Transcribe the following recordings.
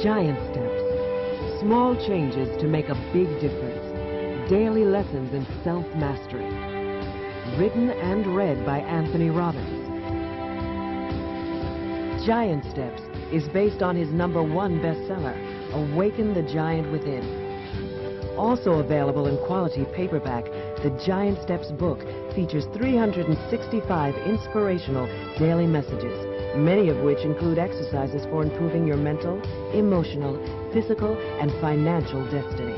Giant steps. Small changes to make a big difference. Daily lessons in self-mastery. Written and read by Anthony Robbins. Giant Steps is based on his #1 bestseller, Awaken the Giant Within. Also available in quality paperback, the Giant Steps book features 365 inspirational daily messages, many of which include exercises for improving your mental, emotional, physical, and financial destiny.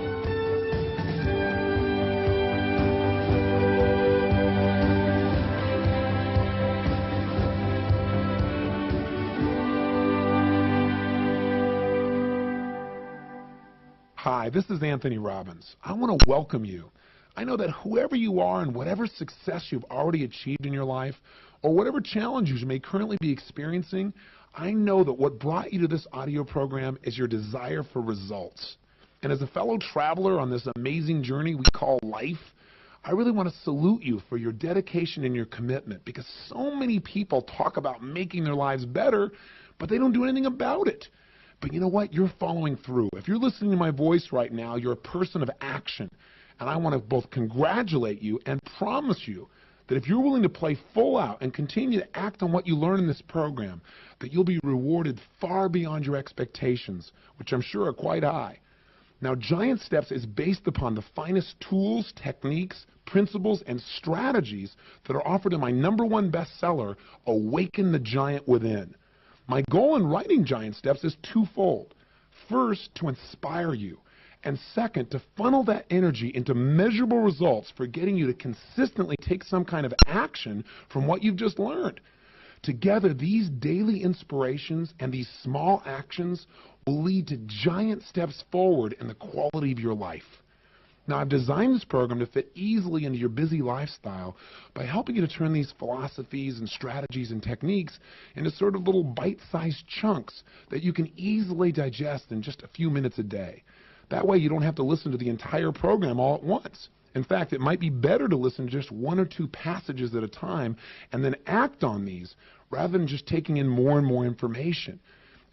Hi, this is Anthony Robbins. I want to welcome you. I know that whoever you are and whatever success you've already achieved in your life, or whatever challenges you may currently be experiencing, I know that what brought you to this audio program is your desire for results. And as a fellow traveler on this amazing journey we call life, I really want to salute you for your dedication and your commitment, because so many people talk about making their lives better, but they don't do anything about it. But you know what? You're following through. If you're listening to my voice right now, you're a person of action. And I want to both congratulate you and promise you that if you're willing to play full out and continue to act on what you learn in this program, that you'll be rewarded far beyond your expectations, which I'm sure are quite high. Now, Giant Steps is based upon the finest tools, techniques, principles, and strategies that are offered in my #1 bestseller, Awaken the Giant Within. My goal in writing Giant Steps is twofold. First, to inspire you, and second, to funnel that energy into measurable results for getting you to consistently take some kind of action from what you've just learned. Together, these daily inspirations and these small actions will lead to giant steps forward in the quality of your life. Now, I've designed this program to fit easily into your busy lifestyle by helping you to turn these philosophies and strategies and techniques into sort of little bite-sized chunks that you can easily digest in just a few minutes a day. That way you don't have to listen to the entire program all at once. In fact, it might be better to listen to just 1 or 2 passages at a time and then act on these rather than just taking in more and more information.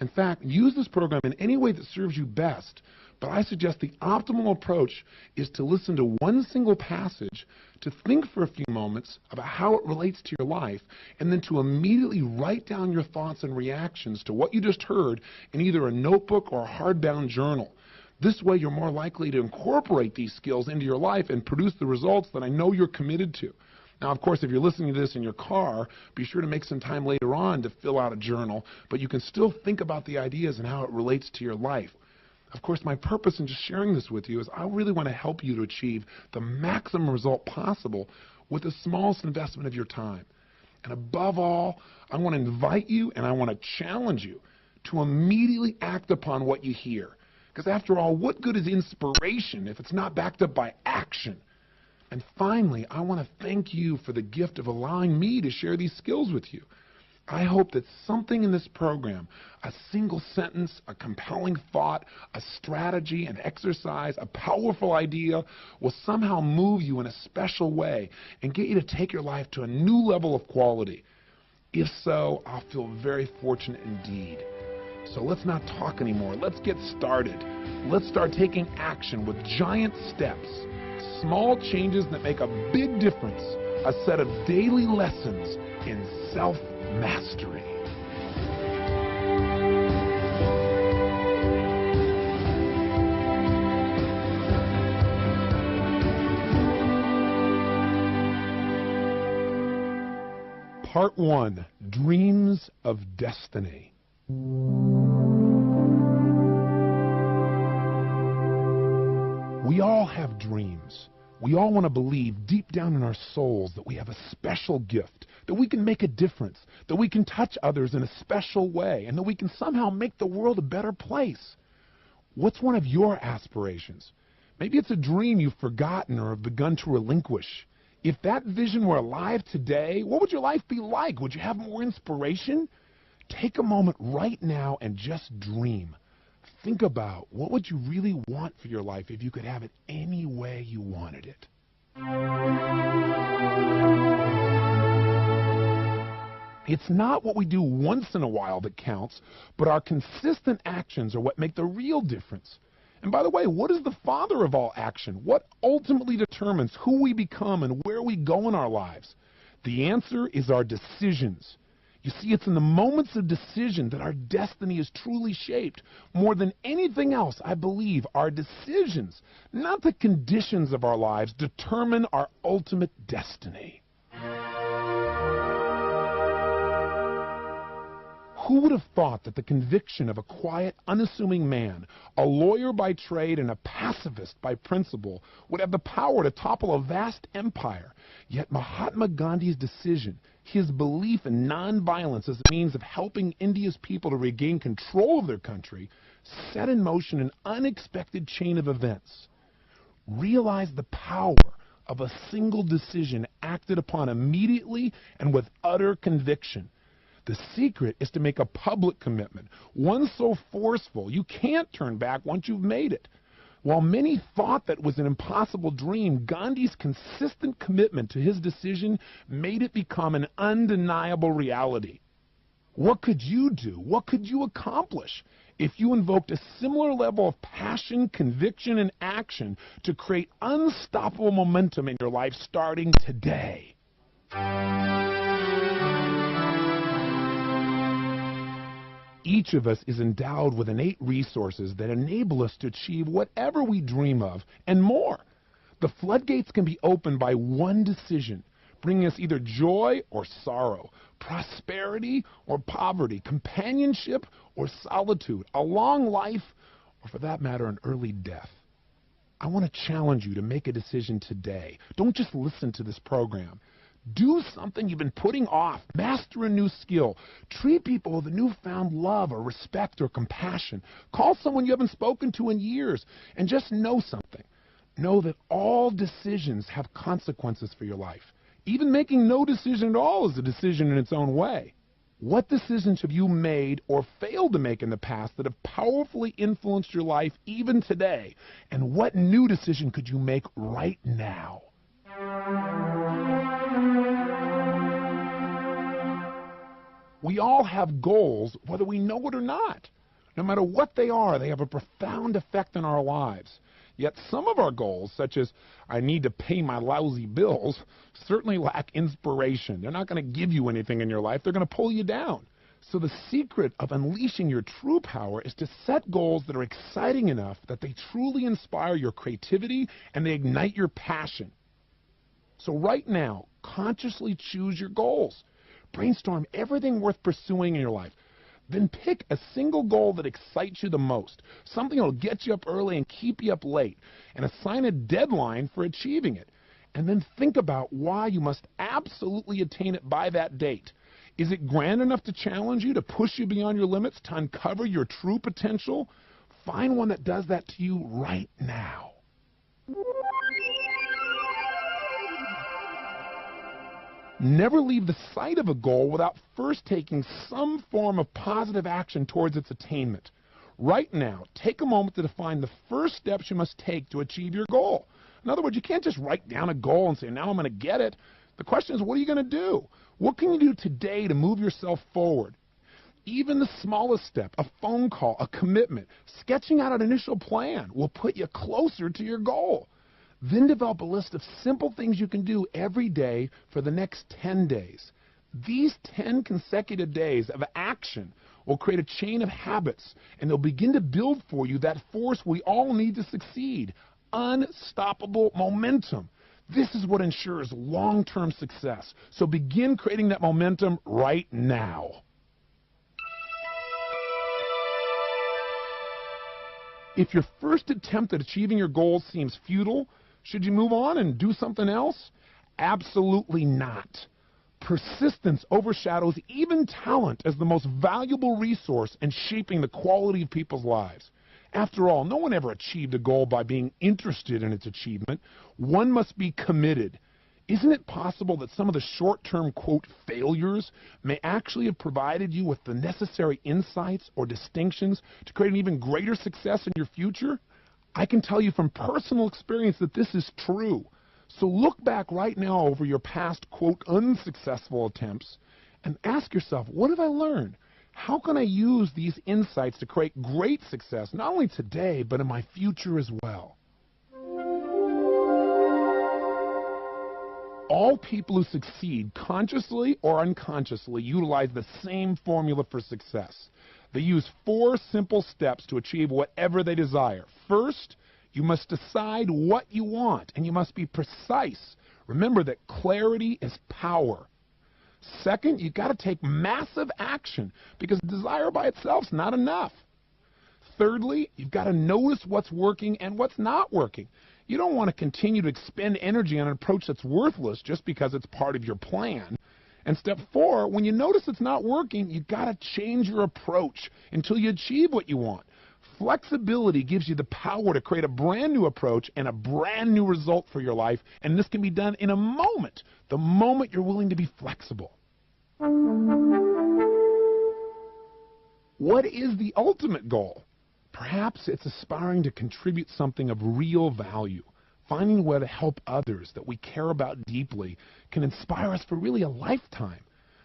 In fact, use this program in any way that serves you best. But I suggest the optimal approach is to listen to one single passage, to think for a few moments about how it relates to your life, and then to immediately write down your thoughts and reactions to what you just heard in either a notebook or a hardbound journal. This way you're more likely to incorporate these skills into your life and produce the results that I know you're committed to. Now, of course, if you're listening to this in your car, be sure to make some time later on to fill out a journal, but you can still think about the ideas and how it relates to your life. Of course, my purpose in just sharing this with you is I really want to help you to achieve the maximum result possible with the smallest investment of your time. And above all, I want to invite you and I want to challenge you to immediately act upon what you hear. Because after all, what good is inspiration if it's not backed up by action? And finally, I want to thank you for the gift of allowing me to share these skills with you. I hope that something in this program, a single sentence, a compelling thought, a strategy, an exercise, a powerful idea, will somehow move you in a special way and get you to take your life to a new level of quality. If so, I'll feel very fortunate indeed. So let's not talk anymore. Let's get started. Let's start taking action with giant steps, small changes that make a big difference, a set of daily lessons in self-mastery. Part 1, Dreams of Destiny. We all have dreams. We all want to believe deep down in our souls that we have a special gift, that we can make a difference, that we can touch others in a special way, and that we can somehow make the world a better place. What's one of your aspirations? Maybe it's a dream you've forgotten or have begun to relinquish. If that vision were alive today, what would your life be like? Would you have more inspiration? Take a moment right now and just dream. Think about what would you really want for your life if you could have it any way you wanted it. It's not what we do once in a while that counts, but our consistent actions are what make the real difference. And by the way, what is the father of all action? What ultimately determines who we become and where we go in our lives? The answer is our decisions. You see, it's in the moments of decision that our destiny is truly shaped. More than anything else, I believe our decisions, not the conditions of our lives, determine our ultimate destiny. Who would have thought that the conviction of a quiet, unassuming man, a lawyer by trade and a pacifist by principle, would have the power to topple a vast empire? Yet Mahatma Gandhi's decision, his belief in nonviolence as a means of helping India's people to regain control of their country, set in motion an unexpected chain of events. Realize the power of a single decision acted upon immediately and with utter conviction. The secret is to make a public commitment, one so forceful you can't turn back once you've made it. While many thought that was an impossible dream, Gandhi's consistent commitment to his decision made it become an undeniable reality. What could you do? What could you accomplish if you invoked a similar level of passion, conviction, and action to create unstoppable momentum in your life starting today? Each of us is endowed with innate resources that enable us to achieve whatever we dream of and more. The floodgates can be opened by one decision, bringing us either joy or sorrow, prosperity or poverty, companionship or solitude, a long life, or for that matter, an early death. I want to challenge you to make a decision today. Don't just listen to this program. Do something you've been putting off. Master a new skill. Treat people with a newfound love or respect or compassion. Call someone you haven't spoken to in years. And just know something. Know that all decisions have consequences for your life. Even making no decision at all is a decision in its own way. What decisions have you made or failed to make in the past that have powerfully influenced your life even today? And what new decision could you make right now? We all have goals, whether we know it or not. No matter what they are, they have a profound effect on our lives. Yet some of our goals, such as, I need to pay my lousy bills, certainly lack inspiration. They're not going to give you anything in your life. They're going to pull you down. So the secret of unleashing your true power is to set goals that are exciting enough that they truly inspire your creativity and they ignite your passion. So right now, consciously choose your goals. Brainstorm everything worth pursuing in your life. Then pick a single goal that excites you the most, something that will get you up early and keep you up late, and assign a deadline for achieving it. And then think about why you must absolutely attain it by that date. Is it grand enough to challenge you, to push you beyond your limits, to uncover your true potential? Find one that does that to you right now. Never leave the sight of a goal without first taking some form of positive action towards its attainment. Right now, take a moment to define the first steps you must take to achieve your goal. In other words, you can't just write down a goal and say, now I'm going to get it. The question is, what are you going to do? What can you do today to move yourself forward? Even the smallest step, a phone call, a commitment, sketching out an initial plan will put you closer to your goal. Then develop a list of simple things you can do every day for the next 10 days. These 10 consecutive days of action will create a chain of habits, and they'll begin to build for you that force we all need to succeed, unstoppable momentum. This is what ensures long-term success. So begin creating that momentum right now. If your first attempt at achieving your goals seems futile, should you move on and do something else? Absolutely not. Persistence overshadows even talent as the most valuable resource in shaping the quality of people's lives. After all, no one ever achieved a goal by being interested in its achievement. One must be committed. Isn't it possible that some of the short-term, quote, failures may actually have provided you with the necessary insights or distinctions to create an even greater success in your future? I can tell you from personal experience that this is true. So look back right now over your past, quote, unsuccessful attempts And ask yourself, what have I learned? How can I use these insights to create great success, not only today, but in my future as well? All people who succeed, consciously or unconsciously, utilize the same formula for success. They use 4 simple steps to achieve whatever they desire. First, you must decide what you want, and you must be precise. Remember that clarity is power. Second, you've got to take massive action, because desire by itself is not enough. Thirdly, you've got to notice what's working and what's not working. You don't want to continue to expend energy on an approach that's worthless just because it's part of your plan. And step 4, when you notice it's not working, you've got to change your approach until you achieve what you want. Flexibility gives you the power to create a brand new approach and a brand new result for your life, and this can be done in a moment, the moment you're willing to be flexible. What is the ultimate goal? Perhaps it's aspiring to contribute something of real value. Finding a way to help others that we care about deeply can inspire us for really a lifetime.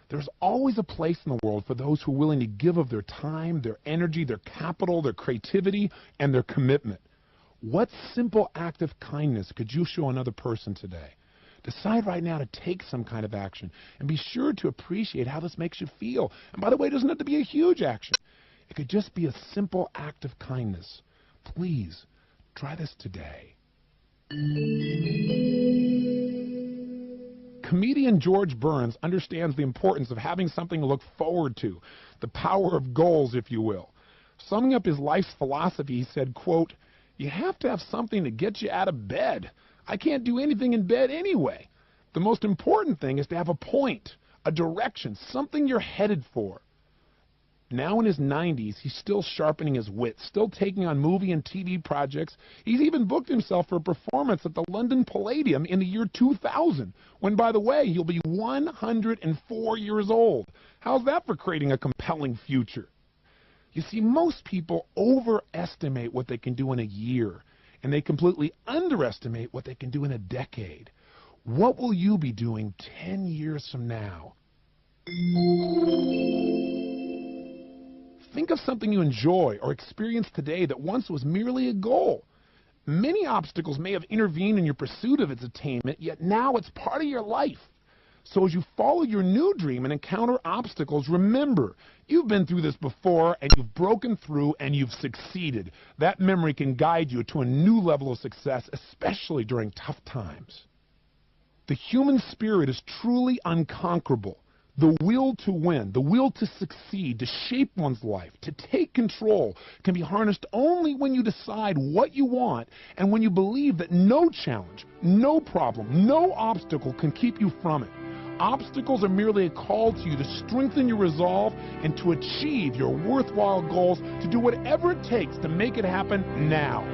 There's always a place in the world for those who are willing to give of their time, their energy, their capital, their creativity, and their commitment. What simple act of kindness could you show another person today? Decide right now to take some kind of action, and be sure to appreciate how this makes you feel. And by the way, it doesn't have to be a huge action. It could just be a simple act of kindness. Please, try this today. Comedian George Burns understands the importance of having something to look forward to, the power of goals, if you will. Summing up his life's philosophy, he said, quote, "You have to have something to get you out of bed. I can't do anything in bed anyway. The most important thing is to have a point, a direction, something you're headed for." Now in his 90s, he's still sharpening his wits, still taking on movie and TV projects. He's even booked himself for a performance at the London Palladium in the year 2000, when, by the way, he'll be 104 years old. How's that for creating a compelling future? You see, most people overestimate what they can do in a year, and they completely underestimate what they can do in a decade. What will you be doing 10 years from now? Think of something you enjoy or experience today that once was merely a goal. Many obstacles may have intervened in your pursuit of its attainment, yet now it's part of your life. So as you follow your new dream and encounter obstacles, remember, you've been through this before, and you've broken through, and you've succeeded. That memory can guide you to a new level of success, especially during tough times. The human spirit is truly unconquerable. The will to win, the will to succeed, to shape one's life, to take control, can be harnessed only when you decide what you want and when you believe that no challenge, no problem, no obstacle can keep you from it. Obstacles are merely a call to you to strengthen your resolve and to achieve your worthwhile goals, to do whatever it takes to make it happen now.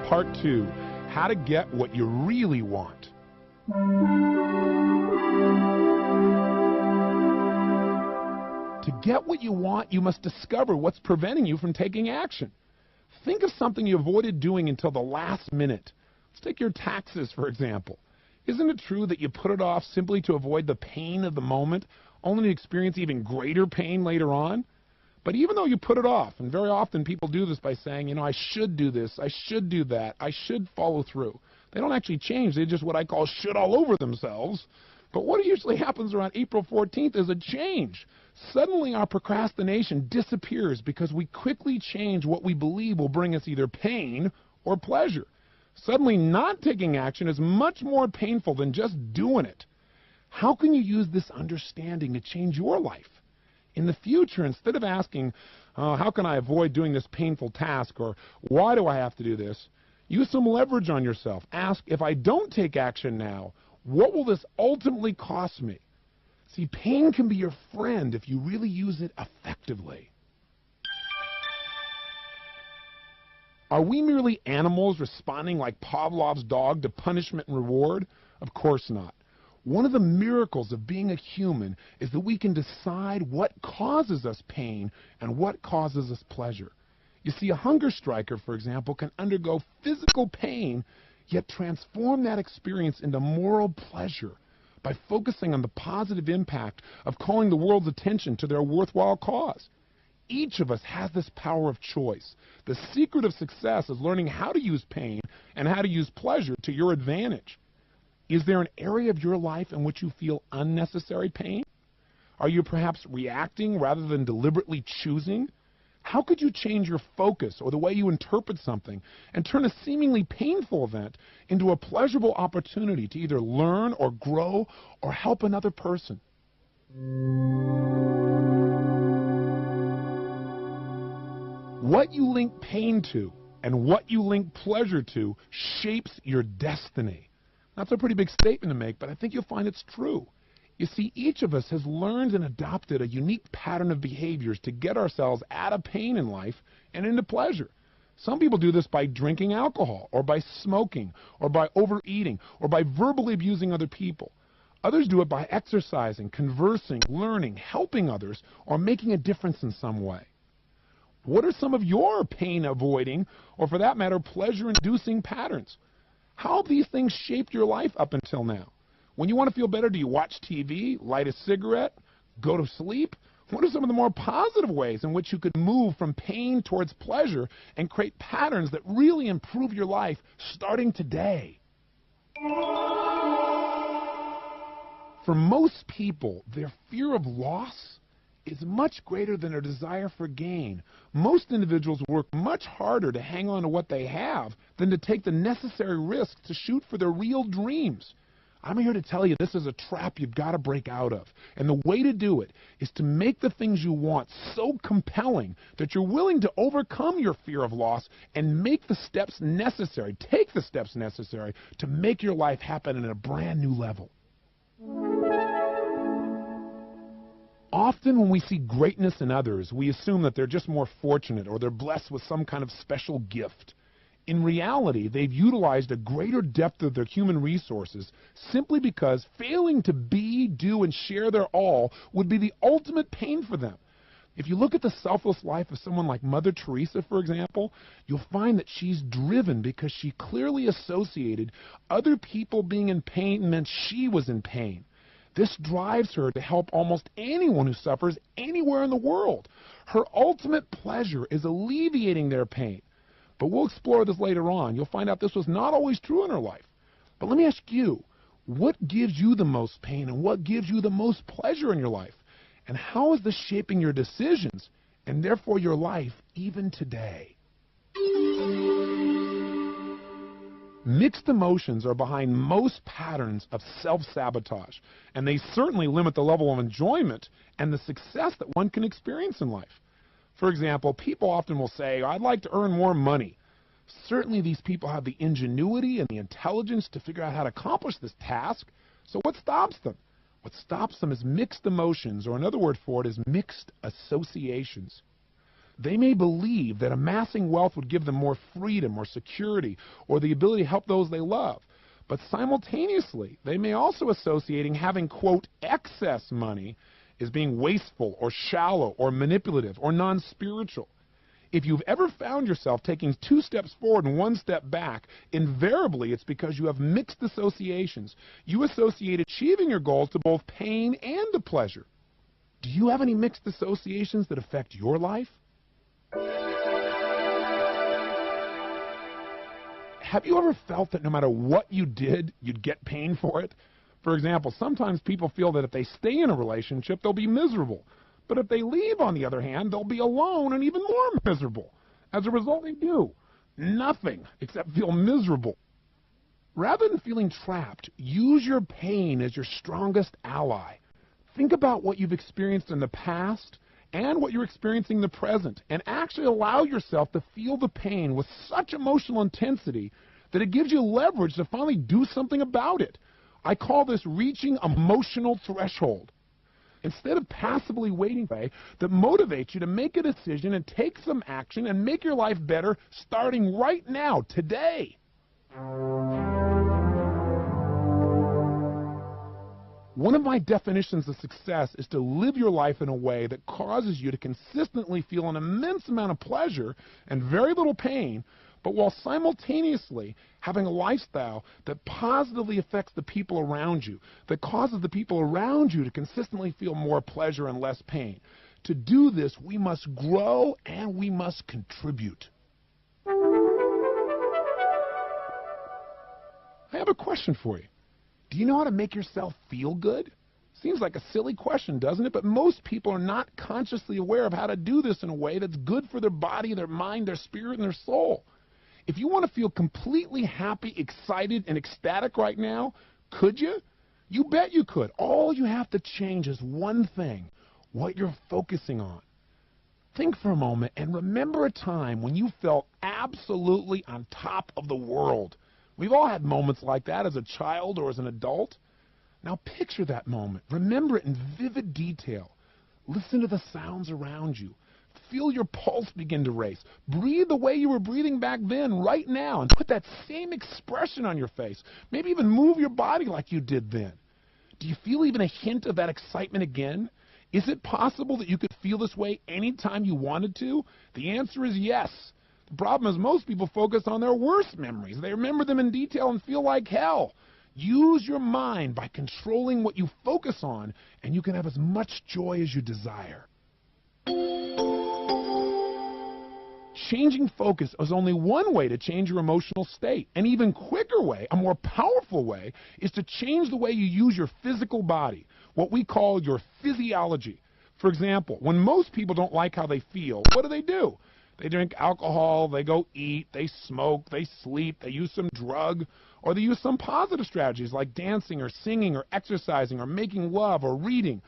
Part 2, how to get what you really want. To get what you want, you must discover what's preventing you from taking action. Think of something you avoided doing until the last minute. Let's take your taxes, for example. Isn't it true that you put it off simply to avoid the pain of the moment, only to experience even greater pain later on? But even though you put it off, and very often people do this by saying, you know, I should do this, I should do that, I should follow through. They don't actually change. They just what I call should all over themselves. But what usually happens around April 14th is a change. Suddenly our procrastination disappears because we quickly change what we believe will bring us either pain or pleasure. Suddenly not taking action is much more painful than just doing it. How can you use this understanding to change your life? In the future, instead of asking, how can I avoid doing this painful task, or why do I have to do this, use some leverage on yourself. Ask, if I don't take action now, what will this ultimately cost me? See, pain can be your friend if you really use it effectively. Are we merely animals responding like Pavlov's dog to punishment and reward? Of course not. One of the miracles of being a human is that we can decide what causes us pain and what causes us pleasure. You see, a hunger striker, for example, can undergo physical pain, yet transform that experience into moral pleasure by focusing on the positive impact of calling the world's attention to their worthwhile cause. Each of us has this power of choice. The secret of success is learning how to use pain and how to use pleasure to your advantage. Is there an area of your life in which you feel unnecessary pain? Are you perhaps reacting rather than deliberately choosing? How could you change your focus or the way you interpret something and turn a seemingly painful event into a pleasurable opportunity to either learn or grow or help another person? What you link pain to and what you link pleasure to shapes your destiny. That's a pretty big statement to make, but I think you'll find it's true. You see, each of us has learned and adopted a unique pattern of behaviors to get ourselves out of pain in life and into pleasure. Some people do this by drinking alcohol, or by smoking, or by overeating, or by verbally abusing other people. Others do it by exercising, conversing, learning, helping others, or making a difference in some way. What are some of your pain-avoiding, or for that matter, pleasure-inducing patterns? How have these things shaped your life up until now? When you want to feel better, do you watch TV, light a cigarette, go to sleep? What are some of the more positive ways in which you could move from pain towards pleasure and create patterns that really improve your life starting today? For most people, their fear of loss is much greater than their desire for gain. Most individuals work much harder to hang on to what they have than to take the necessary risks to shoot for their real dreams. I'm here to tell you this is a trap you've got to break out of. And the way to do it is to make the things you want so compelling that you're willing to overcome your fear of loss and make the steps necessary, take the steps necessary to make your life happen at a brand new level. Often when we see greatness in others, we assume that they're just more fortunate or they're blessed with some kind of special gift. In reality, they've utilized a greater depth of their human resources simply because failing to be, do, and share their all would be the ultimate pain for them. If you look at the selfless life of someone like Mother Teresa, for example, you'll find that she's driven because she clearly associated other people being in pain meant she was in pain. This drives her to help almost anyone who suffers anywhere in the world. Her ultimate pleasure is alleviating their pain. But we'll explore this later on. You'll find out this was not always true in her life. But let me ask you, what gives you the most pain and what gives you the most pleasure in your life? And how is this shaping your decisions and therefore your life even today? Mixed emotions are behind most patterns of self-sabotage, and they certainly limit the level of enjoyment and the success that one can experience in life. For example, people often will say, I'd like to earn more money. Certainly these people have the ingenuity and the intelligence to figure out how to accomplish this task, so what stops them? What stops them is mixed emotions, or another word for it is mixed associations. They may believe that amassing wealth would give them more freedom or security or the ability to help those they love. But simultaneously, they may also associating having, quote, excess money as being wasteful or shallow or manipulative or non-spiritual. If you've ever found yourself taking 2 steps forward and 1 step back, invariably it's because you have mixed associations. You associate achieving your goals to both pain and to pleasure. Do you have any mixed associations that affect your life? Have you ever felt that no matter what you did, you'd get pain for it? For example, sometimes people feel that if they stay in a relationship, they'll be miserable. But if they leave, on the other hand, they'll be alone and even more miserable. As a result, they do nothing except feel miserable. Rather than feeling trapped, use your pain as your strongest ally. Think about what you've experienced in the past and what you're experiencing in the present, and actually allow yourself to feel the pain with such emotional intensity that it gives you leverage to finally do something about it. I call this reaching emotional threshold. Instead of passively waiting for it, that motivates you to make a decision and take some action and make your life better starting right now, today. One of my definitions of success is to live your life in a way that causes you to consistently feel an immense amount of pleasure and very little pain, but while simultaneously having a lifestyle that positively affects the people around you, that causes the people around you to consistently feel more pleasure and less pain. To do this, we must grow and we must contribute. I have a question for you. Do you know how to make yourself feel good? Seems like a silly question, doesn't it? But most people are not consciously aware of how to do this in a way that's good for their body, their mind, their spirit, and their soul. If you want to feel completely happy, excited, and ecstatic right now, could you? You bet you could. All you have to change is one thing, what you're focusing on. Think for a moment and remember a time when you felt absolutely on top of the world. We've all had moments like that as a child or as an adult. Now picture that moment. Remember it in vivid detail. Listen to the sounds around you. Feel your pulse begin to race. Breathe the way you were breathing back then, right now, and put that same expression on your face. Maybe even move your body like you did then. Do you feel even a hint of that excitement again? Is it possible that you could feel this way anytime you wanted to? The answer is yes. The problem is most people focus on their worst memories. They remember them in detail and feel like hell. Use your mind by controlling what you focus on, and you can have as much joy as you desire. Changing focus is only one way to change your emotional state. An even quicker way, a more powerful way, is to change the way you use your physical body, what we call your physiology. For example, when most people don't like how they feel, what do? They drink alcohol, they go eat, they smoke, they sleep, they use some drug, or they use some positive strategies like dancing or singing or exercising or making love or reading.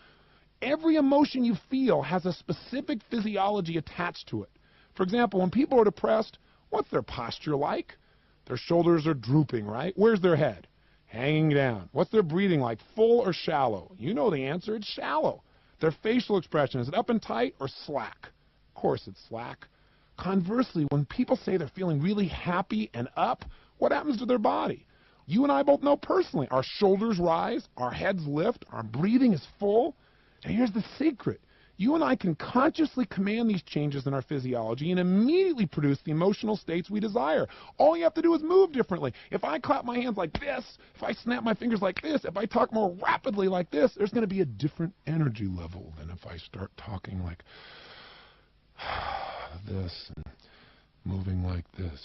Every emotion you feel has a specific physiology attached to it. For example, when people are depressed, what's their posture like? Their shoulders are drooping, right? Where's their head? Hanging down. What's their breathing like, full or shallow? You know the answer, it's shallow. Their facial expression, is it up and tight or slack? Of course it's slack. Conversely, when people say they're feeling really happy and up, what happens to their body? You and I both know personally, our shoulders rise, our heads lift, our breathing is full. And here's the secret. You and I can consciously command these changes in our physiology and immediately produce the emotional states we desire. All you have to do is move differently. If I clap my hands like this, if I snap my fingers like this, if I talk more rapidly like this, there's going to be a different energy level than if I start talking like this and moving like this.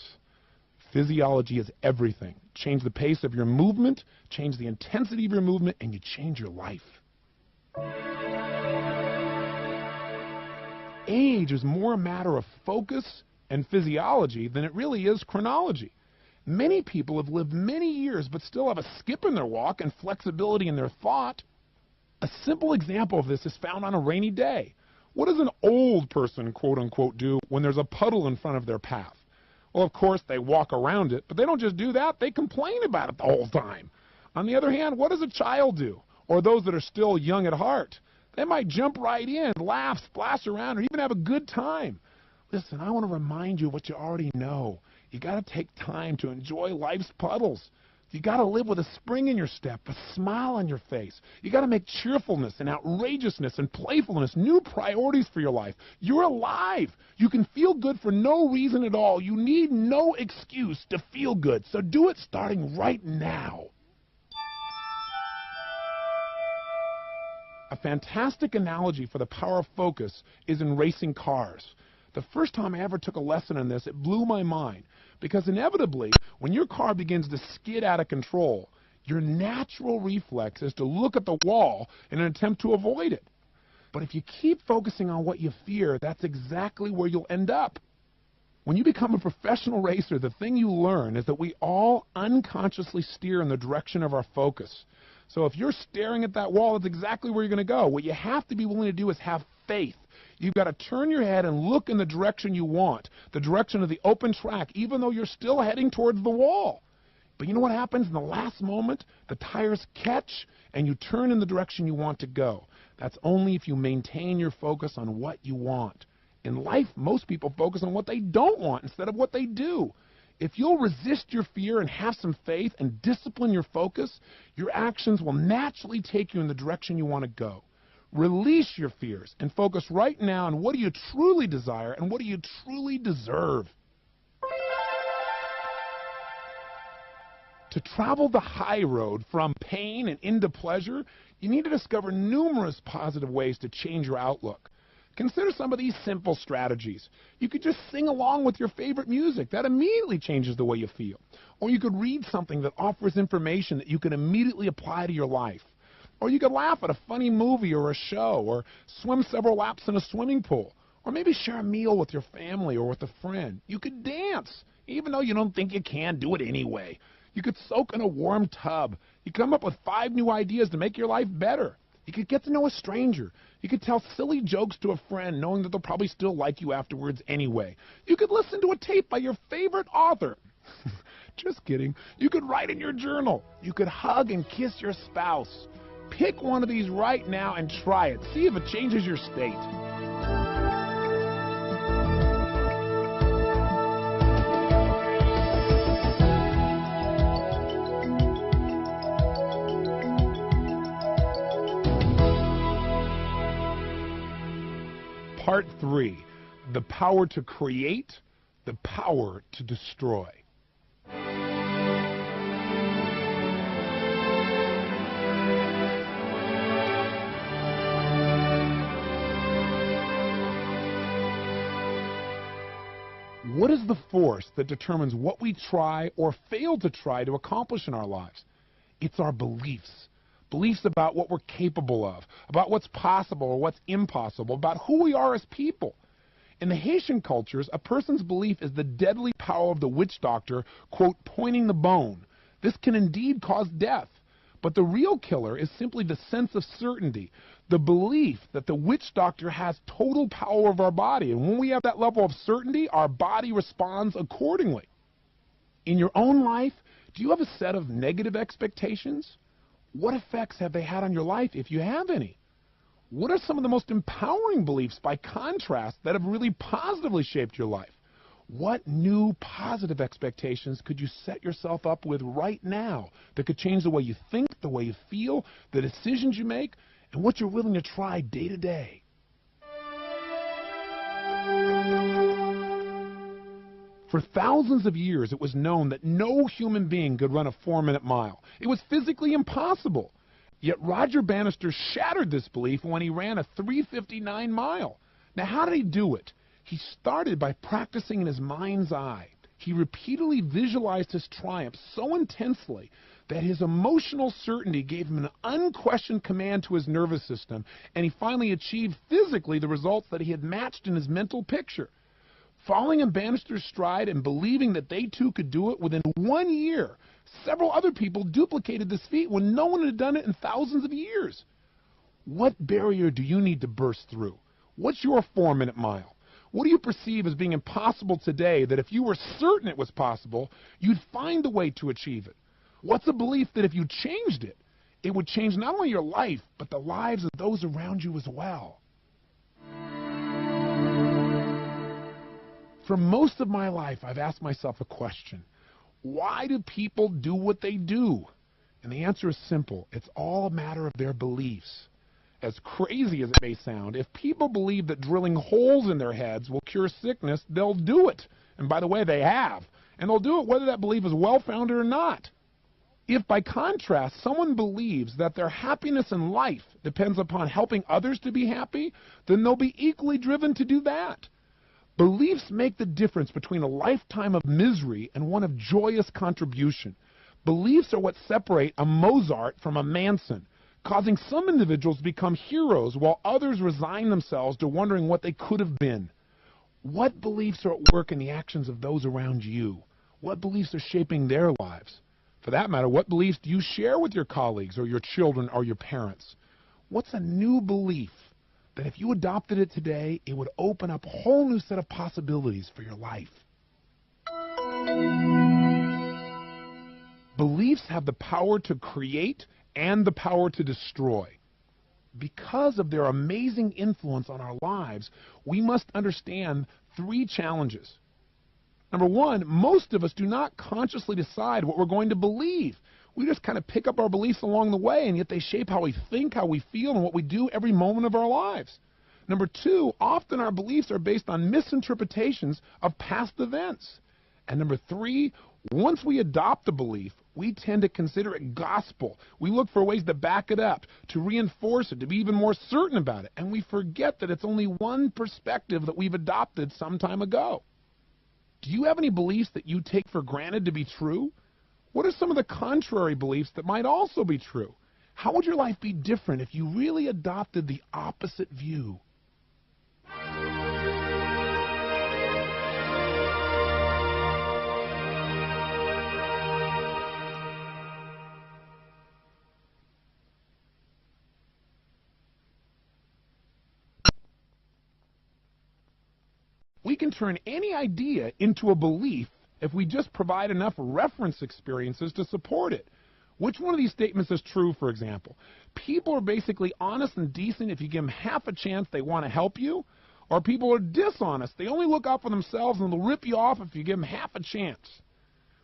Physiology is everything. Change the pace of your movement, change the intensity of your movement, and you change your life. Age is more a matter of focus and physiology than it really is chronology. Many people have lived many years but still have a skip in their walk and flexibility in their thought. A simple example of this is found on a rainy day. What does an old person, quote-unquote, do when there's a puddle in front of their path? Well, of course, they walk around it, but they don't just do that. They complain about it the whole time. On the other hand, what does a child do? Or those that are still young at heart? They might jump right in, laugh, splash around, or even have a good time. Listen, I want to remind you of what you already know. You got to take time to enjoy life's puddles. You got to live with a spring in your step, a smile on your face. You got to make cheerfulness and outrageousness and playfulness new priorities for your life. You're alive. You can feel good for no reason at all. You need no excuse to feel good. So do it starting right now. A fantastic analogy for the power of focus is in racing cars. The first time I ever took a lesson on this, it blew my mind. Because inevitably, when your car begins to skid out of control, your natural reflex is to look at the wall in an attempt to avoid it. But if you keep focusing on what you fear, that's exactly where you'll end up. When you become a professional racer, the thing you learn is that we all unconsciously steer in the direction of our focus. So if you're staring at that wall, that's exactly where you're going to go. What you have to be willing to do is have faith. You've got to turn your head and look in the direction you want, the direction of the open track, even though you're still heading towards the wall. But you know what happens in the last moment? The tires catch, and you turn in the direction you want to go. That's only if you maintain your focus on what you want. In life, most people focus on what they don't want instead of what they do. If you'll resist your fear and have some faith and discipline your focus, your actions will naturally take you in the direction you want to go. Release your fears and focus right now on what do you truly desire and what do you truly deserve. To travel the high road from pain and into pleasure, you need to discover numerous positive ways to change your outlook. Consider some of these simple strategies. You could just sing along with your favorite music. That immediately changes the way you feel. Or you could read something that offers information that you can immediately apply to your life. Or you could laugh at a funny movie or a show, or swim several laps in a swimming pool. Or maybe share a meal with your family or with a friend. You could dance, even though you don't think you can, do it anyway. You could soak in a warm tub. You come up with 5 new ideas to make your life better. You could get to know a stranger. You could tell silly jokes to a friend, knowing that they'll probably still like you afterwards anyway. You could listen to a tape by your favorite author. Just kidding. You could write in your journal. You could hug and kiss your spouse. Pick one of these right now and try it. See if it changes your state. Part 3, the power to create, the power to destroy. What is the force that determines what we try or fail to try to accomplish in our lives? It's our beliefs. Beliefs about what we're capable of, about what's possible or what's impossible, about who we are as people. In the Haitian cultures, a person's belief is the deadly power of the witch doctor, quote, pointing the bone. This can indeed cause death. But the real killer is simply the sense of certainty, the belief that the witch doctor has total power of our body. And when we have that level of certainty, our body responds accordingly. In your own life, do you have a set of negative expectations? What effects have they had on your life, if you have any? What are some of the most empowering beliefs, by contrast, that have really positively shaped your life? What new positive expectations could you set yourself up with right now that could change the way you think, the way you feel, the decisions you make, and what you're willing to try day to day? For thousands of years, it was known that no human being could run a 4-minute mile. It was physically impossible. Yet Roger Bannister shattered this belief when he ran a 3:59 mile. Now, how did he do it? He started by practicing in his mind's eye. He repeatedly visualized his triumph so intensely that his emotional certainty gave him an unquestioned command to his nervous system, and he finally achieved physically the results that he had matched in his mental picture. Following in Bannister's stride and believing that they too could do it, within 1 year, several other people duplicated this feat when no one had done it in thousands of years. What barrier do you need to burst through? What's your 4-minute mile? What do you perceive as being impossible today that if you were certain it was possible, you'd find a way to achieve it? What's a belief that if you changed it, it would change not only your life, but the lives of those around you as well? For most of my life, I've asked myself a question. Why do people do what they do? And the answer is simple. It's all a matter of their beliefs. As crazy as it may sound, if people believe that drilling holes in their heads will cure sickness, they'll do it. And by the way, they have. And they'll do it whether that belief is well-founded or not. If, by contrast, someone believes that their happiness in life depends upon helping others to be happy, then they'll be equally driven to do that. Beliefs make the difference between a lifetime of misery and one of joyous contribution. Beliefs are what separate a Mozart from a Manson, causing some individuals to become heroes while others resign themselves to wondering what they could have been. What beliefs are at work in the actions of those around you? What beliefs are shaping their lives? For that matter, what beliefs do you share with your colleagues or your children or your parents? What's a new belief that if you adopted it today, it would open up a whole new set of possibilities for your life? Beliefs have the power to create and the power to destroy. Because of their amazing influence on our lives, we must understand 3 challenges. Number one, most of us do not consciously decide what we're going to believe. We just kind of pick up our beliefs along the way, and yet they shape how we think, how we feel, and what we do every moment of our lives. Number two, often our beliefs are based on misinterpretations of past events. And number three, once we adopt a belief, we tend to consider it gospel. We look for ways to back it up, to reinforce it, to be even more certain about it. And we forget that it's only one perspective that we've adopted some time ago. Do you have any beliefs that you take for granted to be true? What are some of the contrary beliefs that might also be true? How would your life be different if you really adopted the opposite view? We can turn any idea into a belief if we just provide enough reference experiences to support it. Which one of these statements is true, for example? People are basically honest and decent if you give them half a chance they want to help you, or people are dishonest. They only look out for themselves and they'll rip you off if you give them half a chance.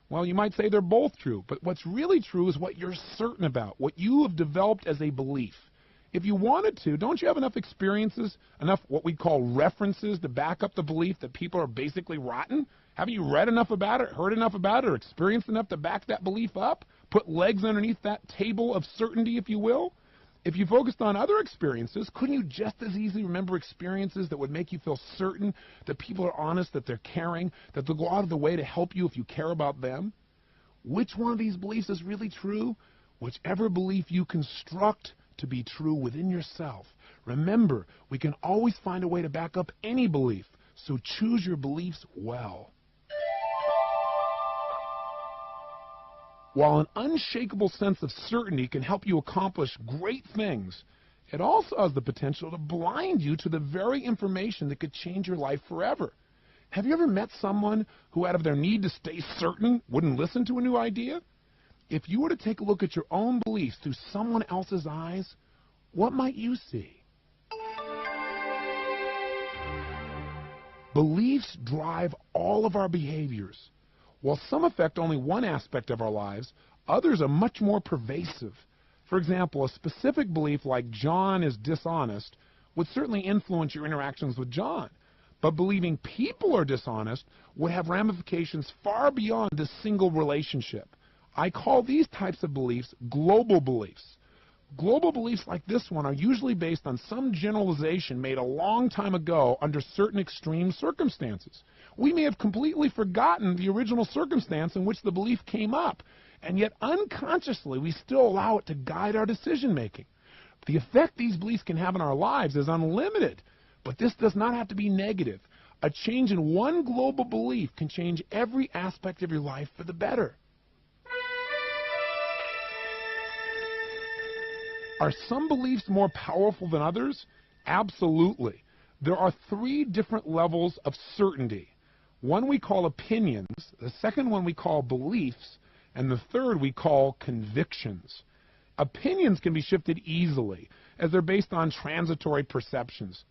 Well, you might say they're both true, but what's really true is what you're certain about, what you have developed as a belief. If you wanted to, don't you have enough experiences, enough what we call references to back up the belief that people are basically rotten? Haven't you read enough about it, heard enough about it, or experienced enough to back that belief up? Put legs underneath that table of certainty, if you will? If you focused on other experiences, couldn't you just as easily remember experiences that would make you feel certain that people are honest, that they're caring, that they'll go out of the way to help you if you care about them? Which one of these beliefs is really true? Whichever belief you construct to be true within yourself. Remember, we can always find a way to back up any belief, so choose your beliefs well. While an unshakable sense of certainty can help you accomplish great things, it also has the potential to blind you to the very information that could change your life forever. Have you ever met someone who, out of their need to stay certain, wouldn't listen to a new idea? If you were to take a look at your own beliefs through someone else's eyes, what might you see? Beliefs drive all of our behaviors. While some affect only one aspect of our lives, others are much more pervasive. For example, a specific belief like John is dishonest would certainly influence your interactions with John. But believing people are dishonest would have ramifications far beyond this single relationship. I call these types of beliefs global beliefs. Global beliefs like this one are usually based on some generalization made a long time ago under certain extreme circumstances. We may have completely forgotten the original circumstance in which the belief came up, and yet unconsciously we still allow it to guide our decision making. The effect these beliefs can have in our lives is unlimited, but this does not have to be negative. A change in one global belief can change every aspect of your life for the better. Are some beliefs more powerful than others? Absolutely. There are three different levels of certainty. One we call opinions, the second one we call beliefs, and the third we call convictions. Opinions can be shifted easily, as they're based on transitory perceptions.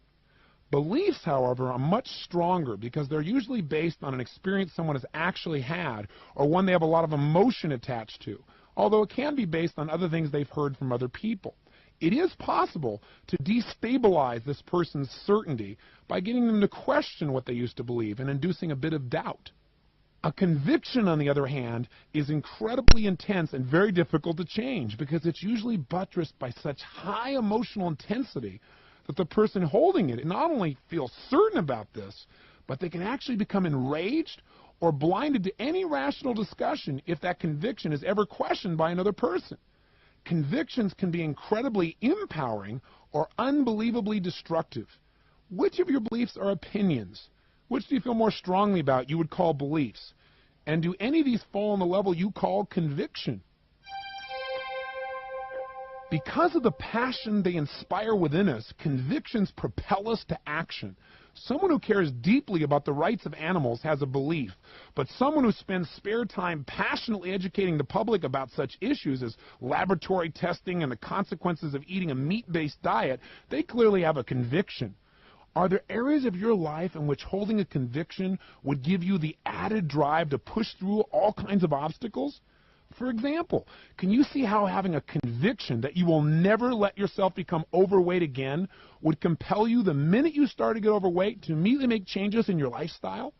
Beliefs, however, are much stronger because they're usually based on an experience someone has actually had or one they have a lot of emotion attached to, although it can be based on other things they've heard from other people. It is possible to destabilize this person's certainty by getting them to question what they used to believe and inducing a bit of doubt. A conviction, on the other hand, is incredibly intense and very difficult to change because it's usually buttressed by such high emotional intensity that the person holding it not only feels certain about this, but they can actually become enraged or blinded to any rational discussion if that conviction is ever questioned by another person. Convictions can be incredibly empowering or unbelievably destructive. Which of your beliefs are opinions? Which do you feel more strongly about you would call beliefs? And do any of these fall on the level you call conviction? Because of the passion they inspire within us, convictions propel us to action. Someone who cares deeply about the rights of animals has a belief, but someone who spends spare time passionately educating the public about such issues as laboratory testing and the consequences of eating a meat-based diet, they clearly have a conviction. Are there areas of your life in which holding a conviction would give you the added drive to push through all kinds of obstacles? For example, can you see how having a conviction that you will never let yourself become overweight again would compel you the minute you start to get overweight to immediately make changes in your lifestyle?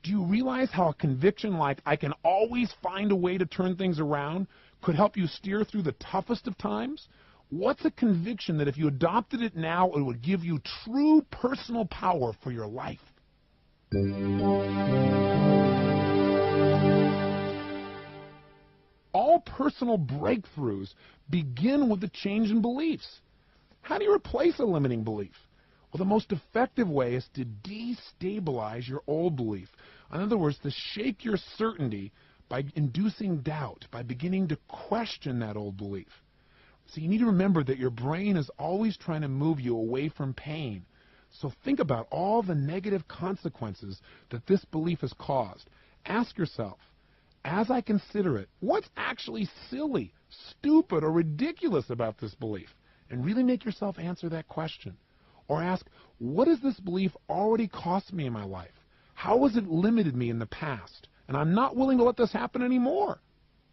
Do you realize how a conviction like I can always find a way to turn things around could help you steer through the toughest of times? What's a conviction that if you adopted it now, it would give you true personal power for your life? All personal breakthroughs begin with a change in beliefs. How do you replace a limiting belief? Well, the most effective way is to destabilize your old belief. In other words, to shake your certainty by inducing doubt, by beginning to question that old belief. So you need to remember that your brain is always trying to move you away from pain. So think about all the negative consequences that this belief has caused. Ask yourself, as I consider it, what's actually silly, stupid, or ridiculous about this belief? And really make yourself answer that question. Or ask, what has this belief already cost me in my life? How has it limited me in the past? And I'm not willing to let this happen anymore.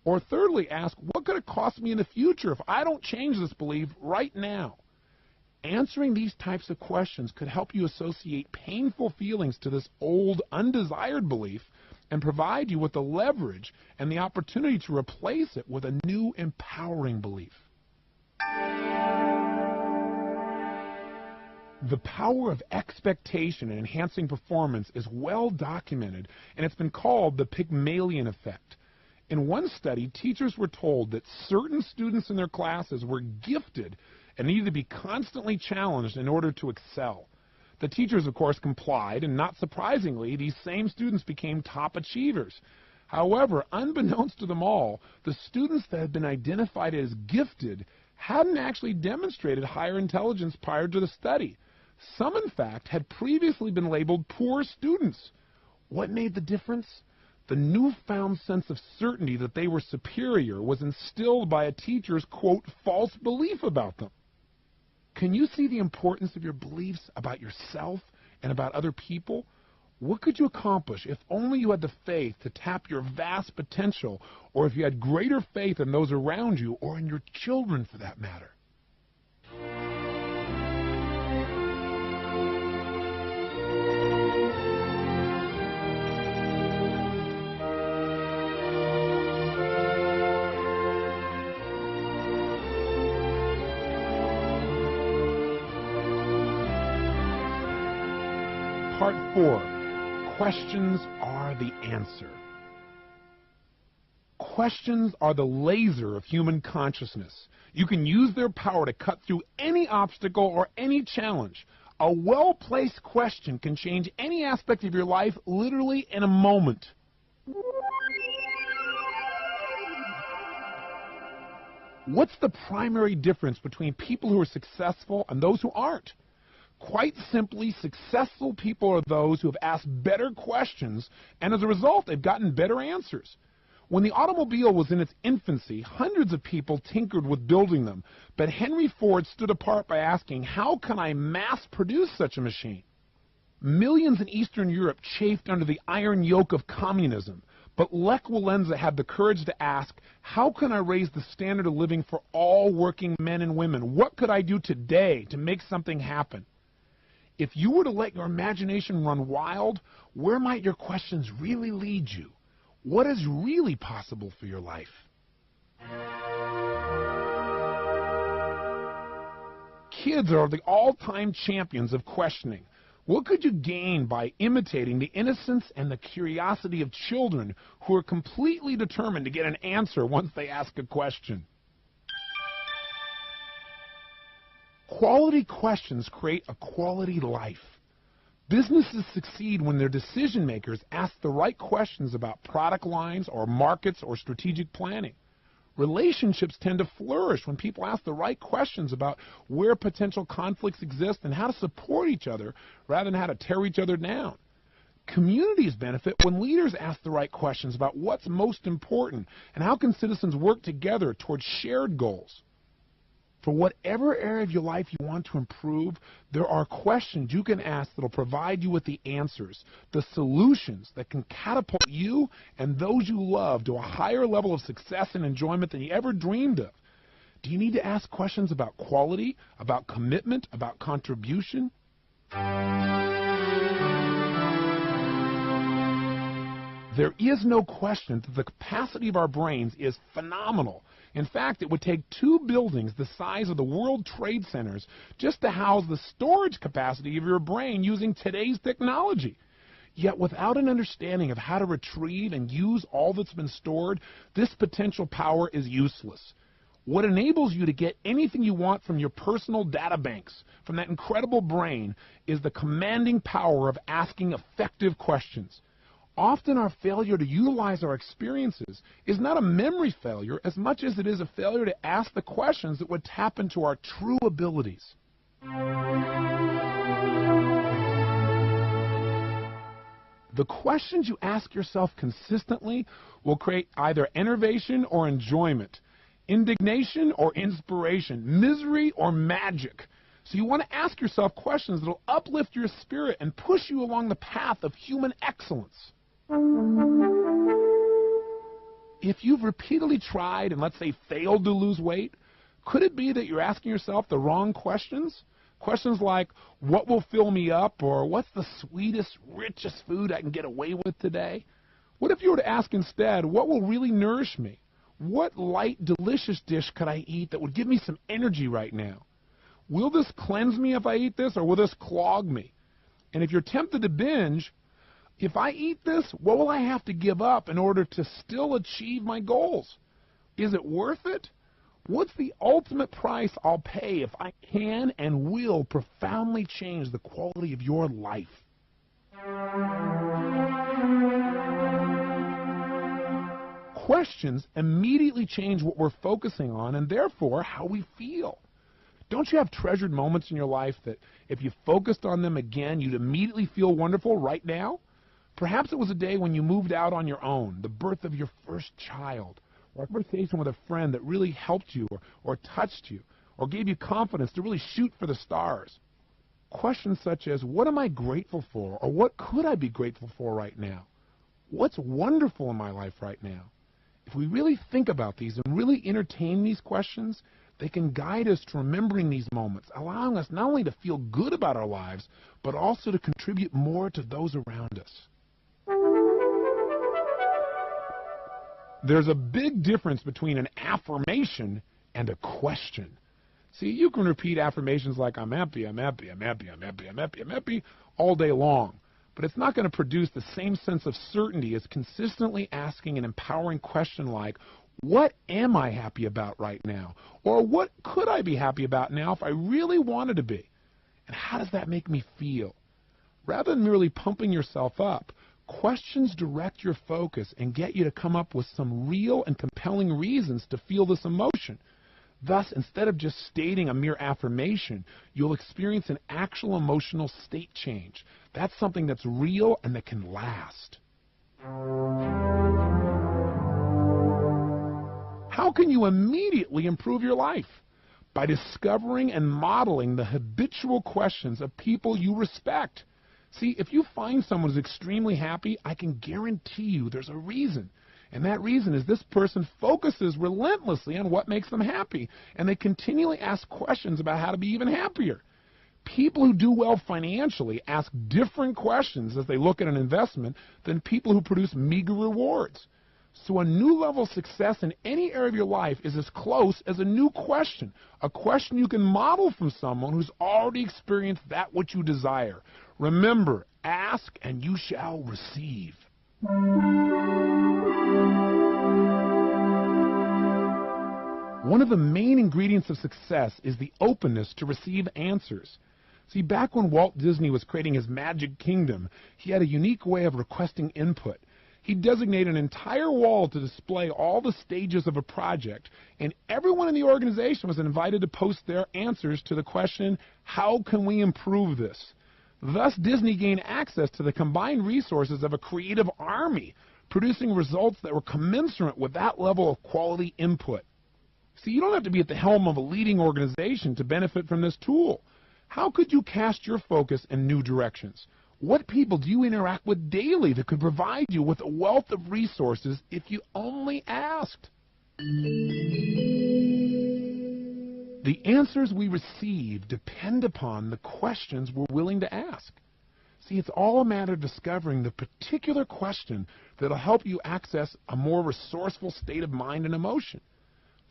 Or thirdly, ask, what could it cost me in the future if I don't change this belief right now? Answering these types of questions could help you associate painful feelings to this old, undesired belief and provide you with the leverage and the opportunity to replace it with a new, empowering belief. The power of expectation in enhancing performance is well documented, and it's been called the Pygmalion effect. In one study, teachers were told that certain students in their classes were gifted and needed to be constantly challenged in order to excel. The teachers, of course, complied, and not surprisingly, these same students became top achievers. However, unbeknownst to them all, the students that had been identified as gifted hadn't actually demonstrated higher intelligence prior to the study. Some, in fact, had previously been labeled poor students. What made the difference? The newfound sense of certainty that they were superior was instilled by a teacher's, quote, false belief about them. Can you see the importance of your beliefs about yourself and about other people? What could you accomplish if only you had the faith to tap your vast potential, or if you had greater faith in those around you or in your children for that matter? Part 4. Questions are the answer. Questions are the laser of human consciousness. You can use their power to cut through any obstacle or any challenge. A well-placed question can change any aspect of your life literally in a moment. What's the primary difference between people who are successful and those who aren't? Quite simply, successful people are those who have asked better questions, and as a result, they've gotten better answers. When the automobile was in its infancy, hundreds of people tinkered with building them, but Henry Ford stood apart by asking, how can I mass produce such a machine? Millions in Eastern Europe chafed under the iron yoke of communism, but Lech Walesa had the courage to ask, how can I raise the standard of living for all working men and women? What could I do today to make something happen? If you were to let your imagination run wild, where might your questions really lead you? What is really possible for your life? Kids are the all-time champions of questioning. What could you gain by imitating the innocence and the curiosity of children who are completely determined to get an answer once they ask a question? Quality questions create a quality life. Businesses succeed when their decision makers ask the right questions about product lines or markets or strategic planning. Relationships tend to flourish when people ask the right questions about where potential conflicts exist and how to support each other rather than how to tear each other down. Communities benefit when leaders ask the right questions about what's most important and how can citizens work together towards shared goals. For whatever area of your life you want to improve, there are questions you can ask that will provide you with the answers, the solutions that can catapult you and those you love to a higher level of success and enjoyment than you ever dreamed of. Do you need to ask questions about quality, about commitment, about contribution? There is no question that the capacity of our brains is phenomenal. In fact, it would take 2 buildings the size of the World Trade Centers just to house the storage capacity of your brain using today's technology. Yet without an understanding of how to retrieve and use all that's been stored, this potential power is useless. What enables you to get anything you want from your personal data banks, from that incredible brain, is the commanding power of asking effective questions. Often our failure to utilize our experiences is not a memory failure as much as it is a failure to ask the questions that would tap into our true abilities. The questions you ask yourself consistently will create either enervation or enjoyment, indignation or inspiration, misery or magic. So you want to ask yourself questions that will uplift your spirit and push you along the path of human excellence. If you've repeatedly tried and, let's say, failed to lose weight, could it be that you're asking yourself the wrong questions? Questions like, what will fill me up, or what's the sweetest, richest food I can get away with today? What if you were to ask instead, what will really nourish me? What light, delicious dish could I eat that would give me some energy right now? Will this cleanse me if I eat this, or will this clog me? And if you're tempted to binge, if I eat this, what will I have to give up in order to still achieve my goals? Is it worth it? What's the ultimate price I'll pay if I can and will profoundly change the quality of your life? Questions immediately change what we're focusing on and therefore how we feel. Don't you have treasured moments in your life that if you focused on them again, you'd immediately feel wonderful right now? Perhaps it was a day when you moved out on your own, the birth of your first child, or a conversation with a friend that really helped you or touched you, or gave you confidence to really shoot for the stars. Questions such as, what am I grateful for, or what could I be grateful for right now? What's wonderful in my life right now? If we really think about these and really entertain these questions, they can guide us to remembering these moments, allowing us not only to feel good about our lives, but also to contribute more to those around us. There's a big difference between an affirmation and a question. See, you can repeat affirmations like, I'm happy, I'm happy, I'm happy, I'm happy, I'm happy, I'm happy, all day long. But it's not going to produce the same sense of certainty as consistently asking an empowering question like, what am I happy about right now? Or what could I be happy about now if I really wanted to be? And how does that make me feel? Rather than merely pumping yourself up, questions direct your focus and get you to come up with some real and compelling reasons to feel this emotion. Thus, instead of just stating a mere affirmation, you'll experience an actual emotional state change. That's something that's real and that can last. How can you immediately improve your life? By discovering and modeling the habitual questions of people you respect. See, if you find someone who's extremely happy, I can guarantee you there's a reason. And that reason is this person focuses relentlessly on what makes them happy, and they continually ask questions about how to be even happier. People who do well financially ask different questions as they look at an investment than people who produce meager rewards. So a new level of success in any area of your life is as close as a new question, a question you can model from someone who's already experienced that which you desire. Remember, ask and you shall receive. One of the main ingredients of success is the openness to receive answers. See, back when Walt Disney was creating his Magic Kingdom, he had a unique way of requesting input. He designated an entire wall to display all the stages of a project, and everyone in the organization was invited to post their answers to the question, how can we improve this? Thus, Disney gained access to the combined resources of a creative army, producing results that were commensurate with that level of quality input. See, you don't have to be at the helm of a leading organization to benefit from this tool. How could you cast your focus in new directions? What people do you interact with daily that could provide you with a wealth of resources if you only asked? The answers we receive depend upon the questions we're willing to ask. See, it's all a matter of discovering the particular question that'll help you access a more resourceful state of mind and emotion.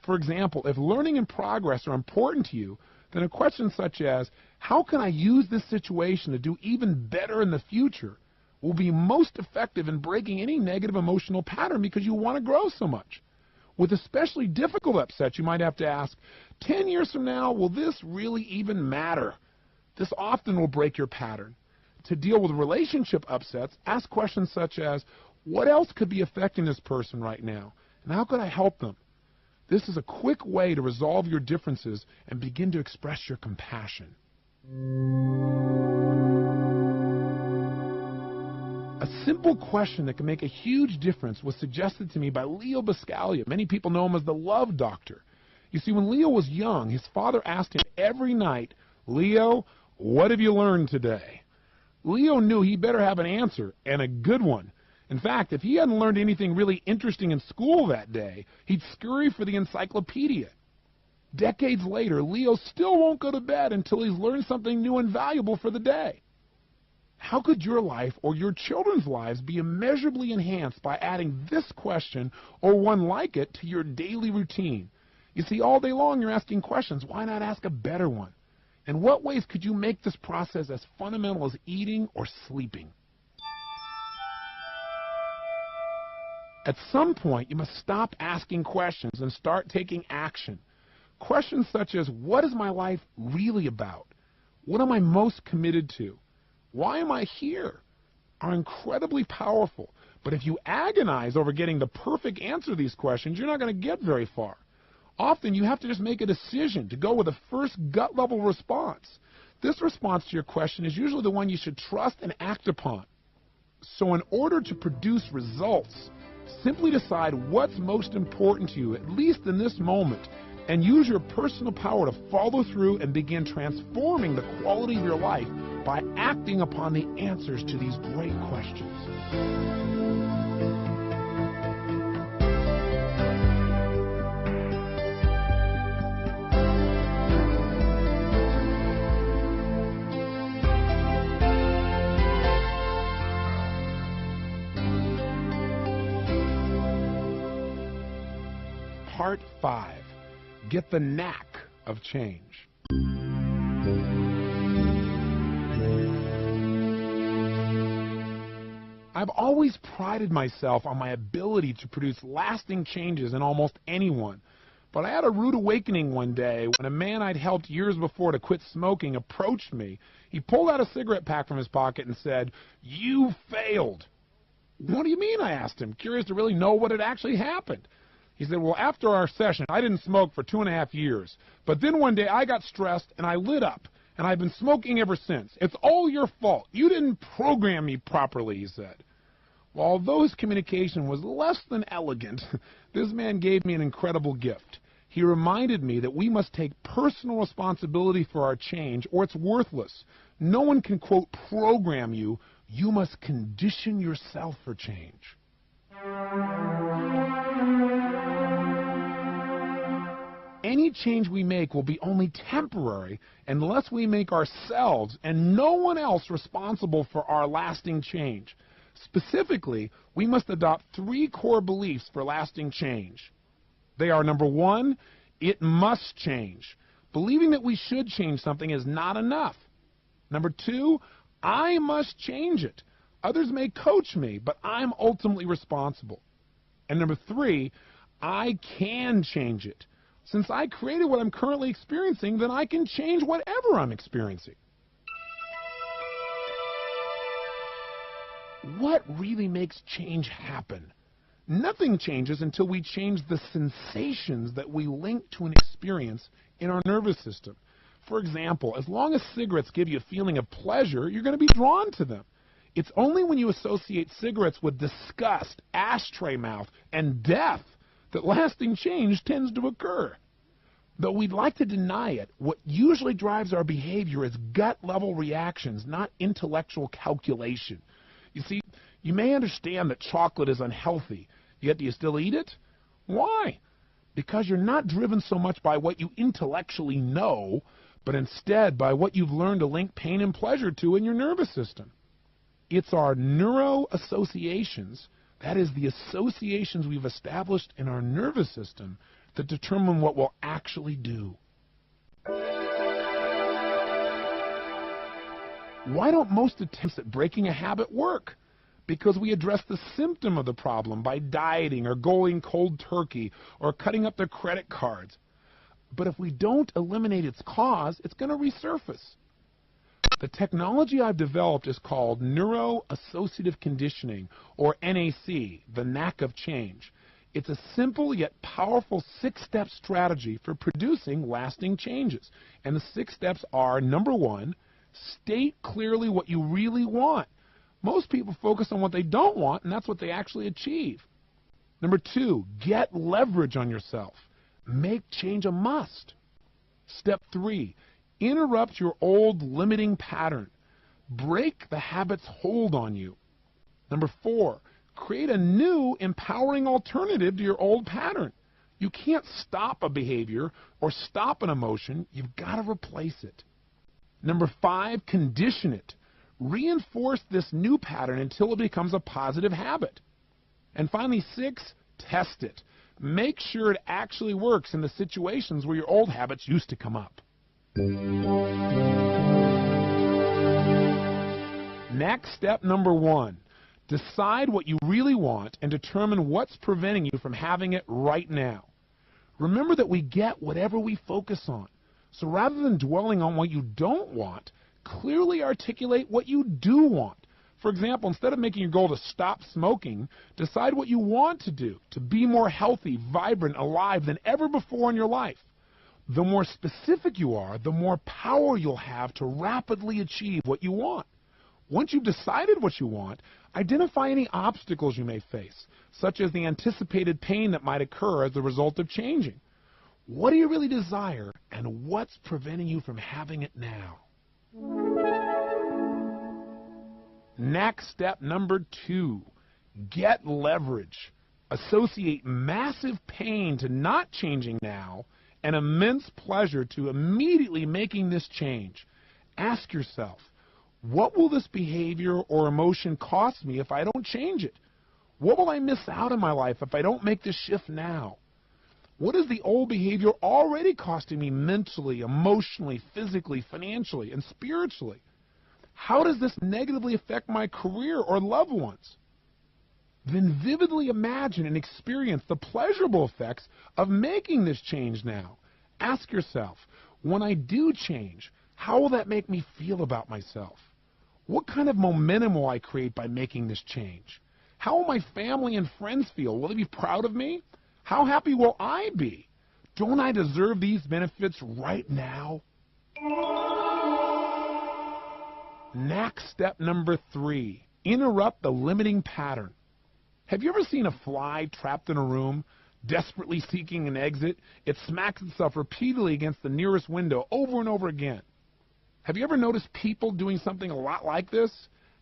For example, if learning and progress are important to you, then a question such as, how can I use this situation to do even better in the future, will be most effective in breaking any negative emotional pattern because you want to grow so much. With especially difficult upsets, you might have to ask, 10 years from now, will this really even matter? This often will break your pattern. To deal with relationship upsets, ask questions such as, what else could be affecting this person right now, and how could I help them? This is a quick way to resolve your differences and begin to express your compassion. A simple question that can make a huge difference was suggested to me by Leo Buscaglia. Many people know him as the Love Doctor. You see, when Leo was young, his father asked him every night, Leo, what have you learned today? Leo knew he better have an answer, and a good one. In fact, if he hadn't learned anything really interesting in school that day, he'd scurry for the encyclopedia. Decades later, Leo still won't go to bed until he's learned something new and valuable for the day. How could your life or your children's lives be immeasurably enhanced by adding this question or one like it to your daily routine? You see, all day long you're asking questions. Why not ask a better one? In what ways could you make this process as fundamental as eating or sleeping? At some point, you must stop asking questions and start taking action. Questions such as, what is my life really about? What am I most committed to? Why am I here? Are incredibly powerful. But if you agonize over getting the perfect answer to these questions, you're not going to get very far. Often you have to just make a decision to go with a first gut-level response. This response to your question is usually the one you should trust and act upon. So in order to produce results, simply decide what's most important to you, at least in this moment, and use your personal power to follow through and begin transforming the quality of your life by acting upon the answers to these great questions. Part 5. Get the knack of change. I've always prided myself on my ability to produce lasting changes in almost anyone. But I had a rude awakening one day when a man I'd helped years before to quit smoking approached me. He pulled out a cigarette pack from his pocket and said, "You failed." "What do you mean?" I asked him, curious to really know what had actually happened. He said, "Well, after our session, I didn't smoke for 2.5 years. But then one day I got stressed and I lit up. And I've been smoking ever since. It's all your fault. You didn't program me properly," he said. Well, although his communication was less than elegant, this man gave me an incredible gift. He reminded me that we must take personal responsibility for our change, or it's worthless. No one can, quote, program you. You must condition yourself for change. Any change we make will be only temporary unless we make ourselves and no one else responsible for our lasting change. Specifically, we must adopt 3 core beliefs for lasting change. They are, number 1, it must change. Believing that we should change something is not enough. Number 2, I must change it. Others may coach me, but I'm ultimately responsible. And number 3, I can change it. Since I created what I'm currently experiencing, then I can change whatever I'm experiencing. What really makes change happen? Nothing changes until we change the sensations that we link to an experience in our nervous system. For example, as long as cigarettes give you a feeling of pleasure, you're going to be drawn to them. It's only when you associate cigarettes with disgust, ashtray mouth, and death that lasting change tends to occur. Though we'd like to deny it, what usually drives our behavior is gut-level reactions, not intellectual calculation. You see, you may understand that chocolate is unhealthy, yet do you still eat it? Why? Because you're not driven so much by what you intellectually know, but instead by what you've learned to link pain and pleasure to in your nervous system. It's our neuroassociations, that is, the associations we've established in our nervous system, that determine what we'll actually do. Why don't most attempts at breaking a habit work? Because we address the symptom of the problem by dieting or going cold turkey or cutting up their credit cards. But if we don't eliminate its cause, it's going to resurface. The technology I've developed is called Neuro-Associative Conditioning, or NAC, the knack of change. It's a simple yet powerful 6-step strategy for producing lasting changes. And the 6 steps are, number 1, state clearly what you really want. Most people focus on what they don't want, and that's what they actually achieve. Number 2, get leverage on yourself. Make change a must. Step 3, interrupt your old limiting pattern. Break the habit's hold on you. Number 4, create a new empowering alternative to your old pattern. You can't stop a behavior or stop an emotion. You've got to replace it. Number 5, condition it. Reinforce this new pattern until it becomes a positive habit. And finally, 6, test it. Make sure it actually works in the situations where your old habits used to come up. Next, step number 1. Decide what you really want and determine what's preventing you from having it right now. Remember that we get whatever we focus on. So rather than dwelling on what you don't want, clearly articulate what you do want. For example, instead of making your goal to stop smoking, decide what you want to do to be more healthy, vibrant, alive than ever before in your life. The more specific you are, the more power you'll have to rapidly achieve what you want. Once you've decided what you want, identify any obstacles you may face, such as the anticipated pain that might occur as a result of changing. What do you really desire, and what's preventing you from having it now? Next, step number 2, get leverage. Associate massive pain to not changing now and immense pleasure to immediately making this change. Ask yourself, what will this behavior or emotion cost me if I don't change it? What will I miss out in my life if I don't make this shift now? What is the old behavior already costing me mentally, emotionally, physically, financially, and spiritually? How does this negatively affect my career or loved ones? Then vividly imagine and experience the pleasurable effects of making this change now. Ask yourself, when I do change, how will that make me feel about myself? What kind of momentum will I create by making this change? How will my family and friends feel? Will they be proud of me? How happy will I be? Don't I deserve these benefits right now? Next, step number 3, interrupt the limiting pattern. Have you ever seen a fly trapped in a room, desperately seeking an exit? It smacks itself repeatedly against the nearest window over and over again. Have you ever noticed people doing something a lot like this?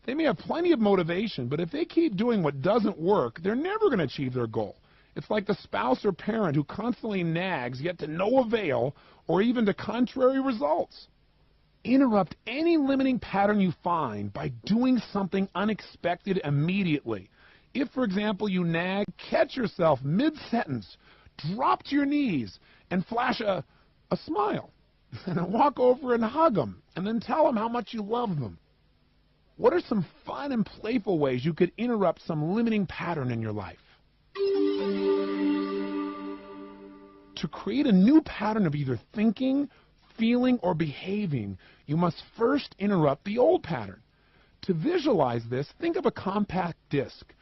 They may have plenty of motivation, but if they keep doing what doesn't work, they're never going to achieve their goal. It's like the spouse or parent who constantly nags, yet to no avail, or even to contrary results. Interrupt any limiting pattern you find by doing something unexpected immediately. If, for example, you nag, catch yourself mid-sentence, drop to your knees, and flash a smile. And then walk over and hug them, and then tell them how much you love them. What are some fun and playful ways you could interrupt some limiting pattern in your life? To create a new pattern of either thinking, feeling, or behaving, you must first interrupt the old pattern. To visualize this, think of a compact disc.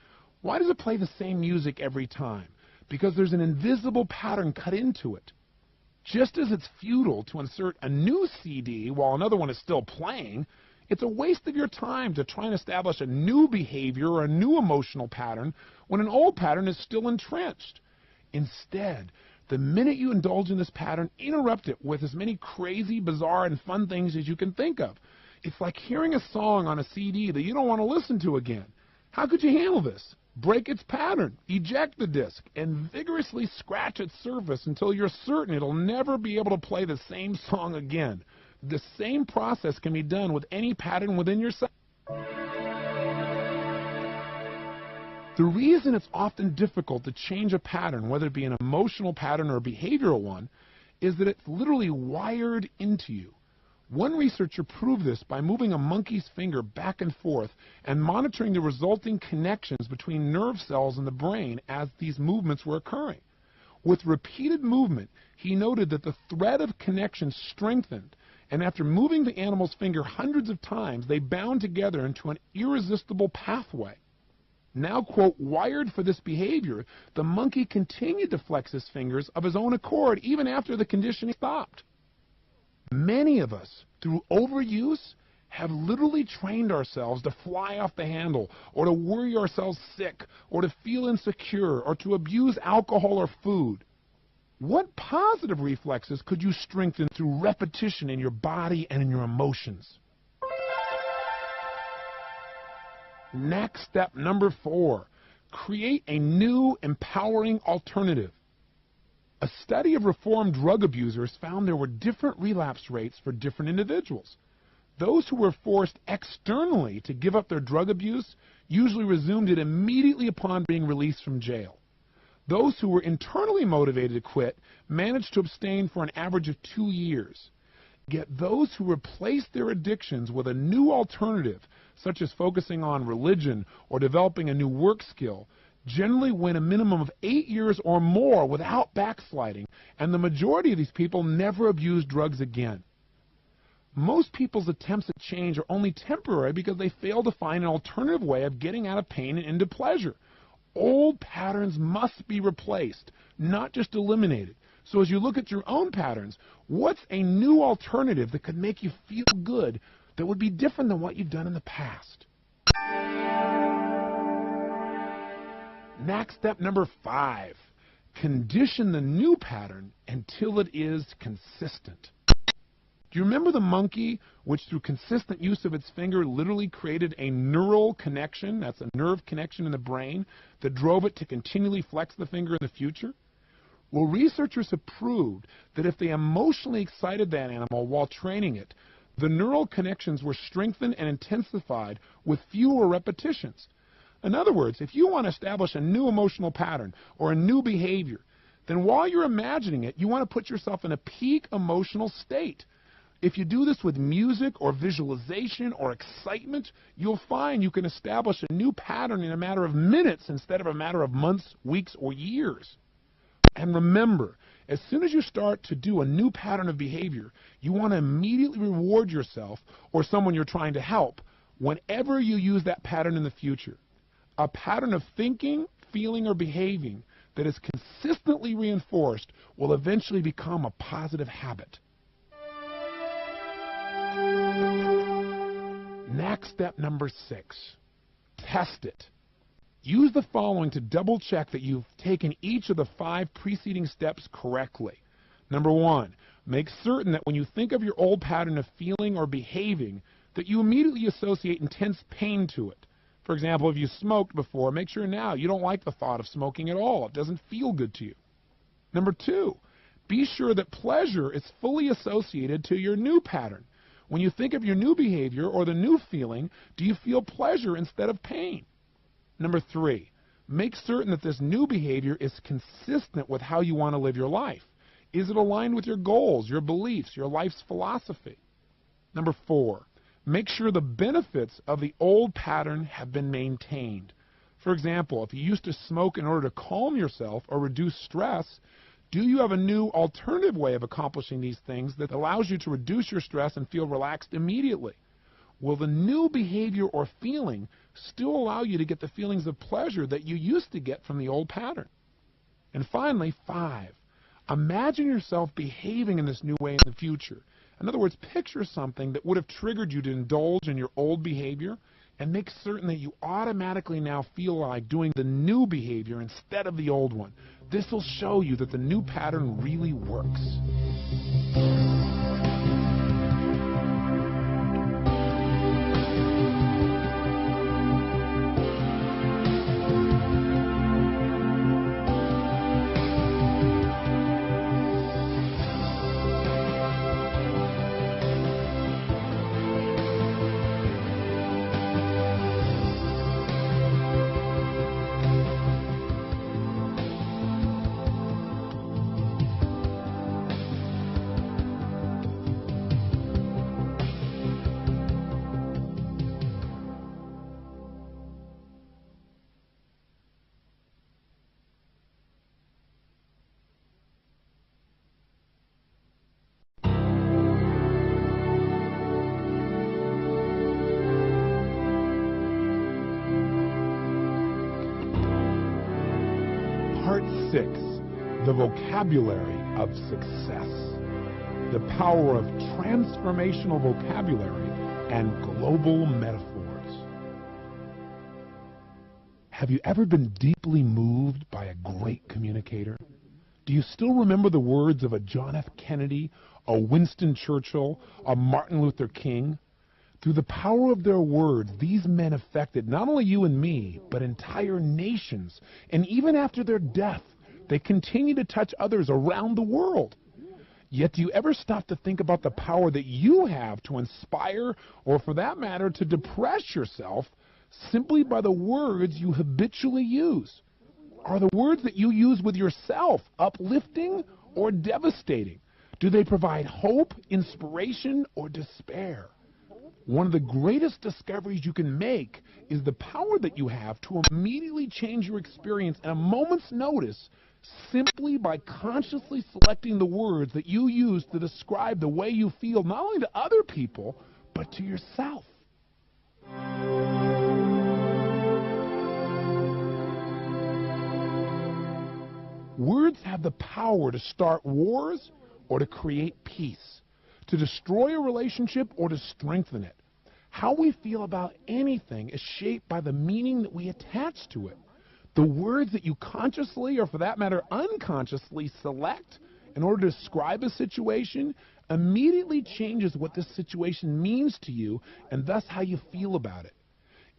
Why does it play the same music every time? Because there's an invisible pattern cut into it. Just as it's futile to insert a new CD while another one is still playing, it's a waste of your time to try and establish a new behavior or a new emotional pattern when an old pattern is still entrenched. Instead, The minute you indulge in this pattern, interrupt it with as many crazy, bizarre, and fun things as you can think of. It's like hearing a song on a CD that you don't want to listen to again. How could you handle this? Break its pattern, eject the disc, and vigorously scratch its surface until you're certain it'll never be able to play the same song again. The same process can be done with any pattern within yourself. The reason it's often difficult to change a pattern, whether it be an emotional pattern or a behavioral one, is that it's literally wired into you. One researcher proved this by moving a monkey's finger back and forth and monitoring the resulting connections between nerve cells in the brain as these movements were occurring. With repeated movement, he noted that the thread of connection strengthened, and after moving the animal's finger hundreds of times, they bound together into an irresistible pathway. Now, quote, wired for this behavior, the monkey continued to flex his fingers of his own accord even after the conditioning stopped. Many of us, through overuse, have literally trained ourselves to fly off the handle, or to worry ourselves sick, or to feel insecure, or to abuse alcohol or food. What positive reflexes could you strengthen through repetition in your body and in your emotions? Next step, number 4, create a new, empowering alternative. A study of reformed drug abusers found there were different relapse rates for different individuals. Those who were forced externally to give up their drug abuse usually resumed it immediately upon being released from jail. Those who were internally motivated to quit managed to abstain for an average of 2 years. Yet those who replaced their addictions with a new alternative, such as focusing on religion or developing a new work skill, generally win a minimum of 8 years or more without backsliding, and the majority of these people never abuse drugs again. Most people's attempts at change are only temporary because they fail to find an alternative way of getting out of pain and into pleasure. Old patterns must be replaced, not just eliminated. So as you look at your own patterns, what's a new alternative that could make you feel good that would be different than what you've done in the past? Next step, number 5, condition the new pattern until it is consistent. Do you remember the monkey, which through consistent use of its finger literally created a neural connection, that's a nerve connection in the brain, that drove it to continually flex the finger in the future? Well, researchers have proved that if they emotionally excited that animal while training it, the neural connections were strengthened and intensified with fewer repetitions. In other words, if you want to establish a new emotional pattern or a new behavior, then while you're imagining it, you want to put yourself in a peak emotional state. If you do this with music or visualization or excitement, you'll find you can establish a new pattern in a matter of minutes instead of a matter of months, weeks, or years. And remember, as soon as you start to do a new pattern of behavior, you want to immediately reward yourself or someone you're trying to help whenever you use that pattern in the future. A pattern of thinking, feeling, or behaving that is consistently reinforced will eventually become a positive habit. Next step, number 6, test it. Use the following to double check that you've taken each of the 5 preceding steps correctly. Number 1, make certain that when you think of your old pattern of feeling or behaving, that you immediately associate intense pain to it. For example, if you smoked before, make sure now you don't like the thought of smoking at all. It doesn't feel good to you. Number 2, be sure that pleasure is fully associated to your new pattern. When you think of your new behavior or the new feeling, do you feel pleasure instead of pain? Number 3, make certain that this new behavior is consistent with how you want to live your life. Is it aligned with your goals, your beliefs, your life's philosophy? Number 4, make sure the benefits of the old pattern have been maintained. For example, if you used to smoke in order to calm yourself or reduce stress, do you have a new alternative way of accomplishing these things that allows you to reduce your stress and feel relaxed immediately? Will the new behavior or feeling still allow you to get the feelings of pleasure that you used to get from the old pattern? And finally, 5, imagine yourself behaving in this new way in the future. In other words, picture something that would have triggered you to indulge in your old behavior, and make certain that you automatically now feel like doing the new behavior instead of the old one. This will show you that the new pattern really works. Part 6, the vocabulary of success. The power of transformational vocabulary and global metaphors. Have you ever been deeply moved by a great communicator? Do you still remember the words of a John F. Kennedy, a Winston Churchill, a Martin Luther King? Through the power of their words, these men affected not only you and me, but entire nations. And even after their death, they continue to touch others around the world. Yet do you ever stop to think about the power that you have to inspire, or for that matter, to depress yourself simply by the words you habitually use? Are the words that you use with yourself uplifting or devastating? Do they provide hope, inspiration, or despair? One of the greatest discoveries you can make is the power that you have to immediately change your experience at a moment's notice simply by consciously selecting the words that you use to describe the way you feel, not only to other people, but to yourself. Words have the power to start wars or to create peace, to destroy a relationship or to strengthen it. How we feel about anything is shaped by the meaning that we attach to it. The words that you consciously, or for that matter unconsciously, select in order to describe a situation immediately changes what this situation means to you and thus how you feel about it.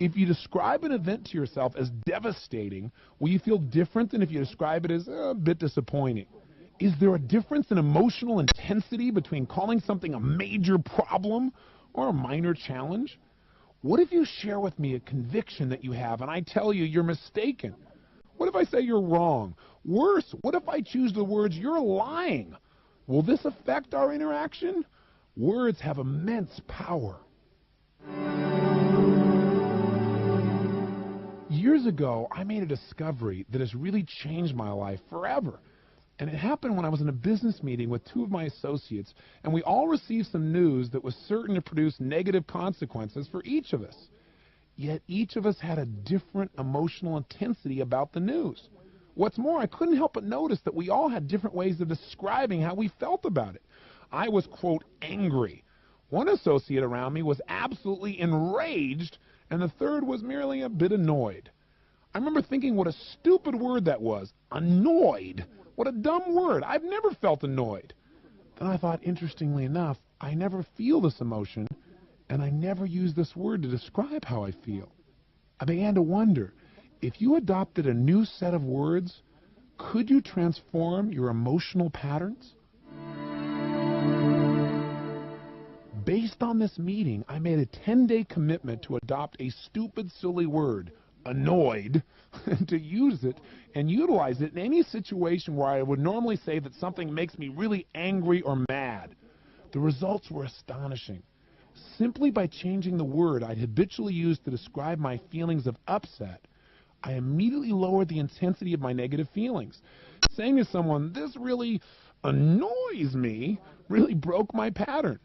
If you describe an event to yourself as devastating, will you feel different than if you describe it as a bit disappointing? Is there a difference in emotional intensity between calling something a major problem or a minor challenge? What if you share with me a conviction that you have and I tell you you're mistaken? What if I say you're wrong? Worse, what if I choose the words you're lying? Will this affect our interaction? Words have immense power. Years ago, I made a discovery that has really changed my life forever. And it happened when I was in a business meeting with two of my associates, and we all received some news that was certain to produce negative consequences for each of us. Yet each of us had a different emotional intensity about the news. What's more, I couldn't help but notice that we all had different ways of describing how we felt about it. I was, quote, angry. One associate around me was absolutely enraged, and the third was merely a bit annoyed. I remember thinking what a stupid word that was, annoyed. What a dumb word. I've never felt annoyed. Then I thought, interestingly enough, I never feel this emotion, and I never use this word to describe how I feel. I began to wonder, if you adopted a new set of words, could you transform your emotional patterns? Based on this meeting, I made a 10-day commitment to adopt a stupid, silly word, annoyed, to use it and utilize it in any situation where I would normally say that something makes me really angry or mad. The results were astonishing. Simply by changing the word I'd habitually used to describe my feelings of upset, I immediately lowered the intensity of my negative feelings. Saying to someone, "This really annoys me," really broke my pattern.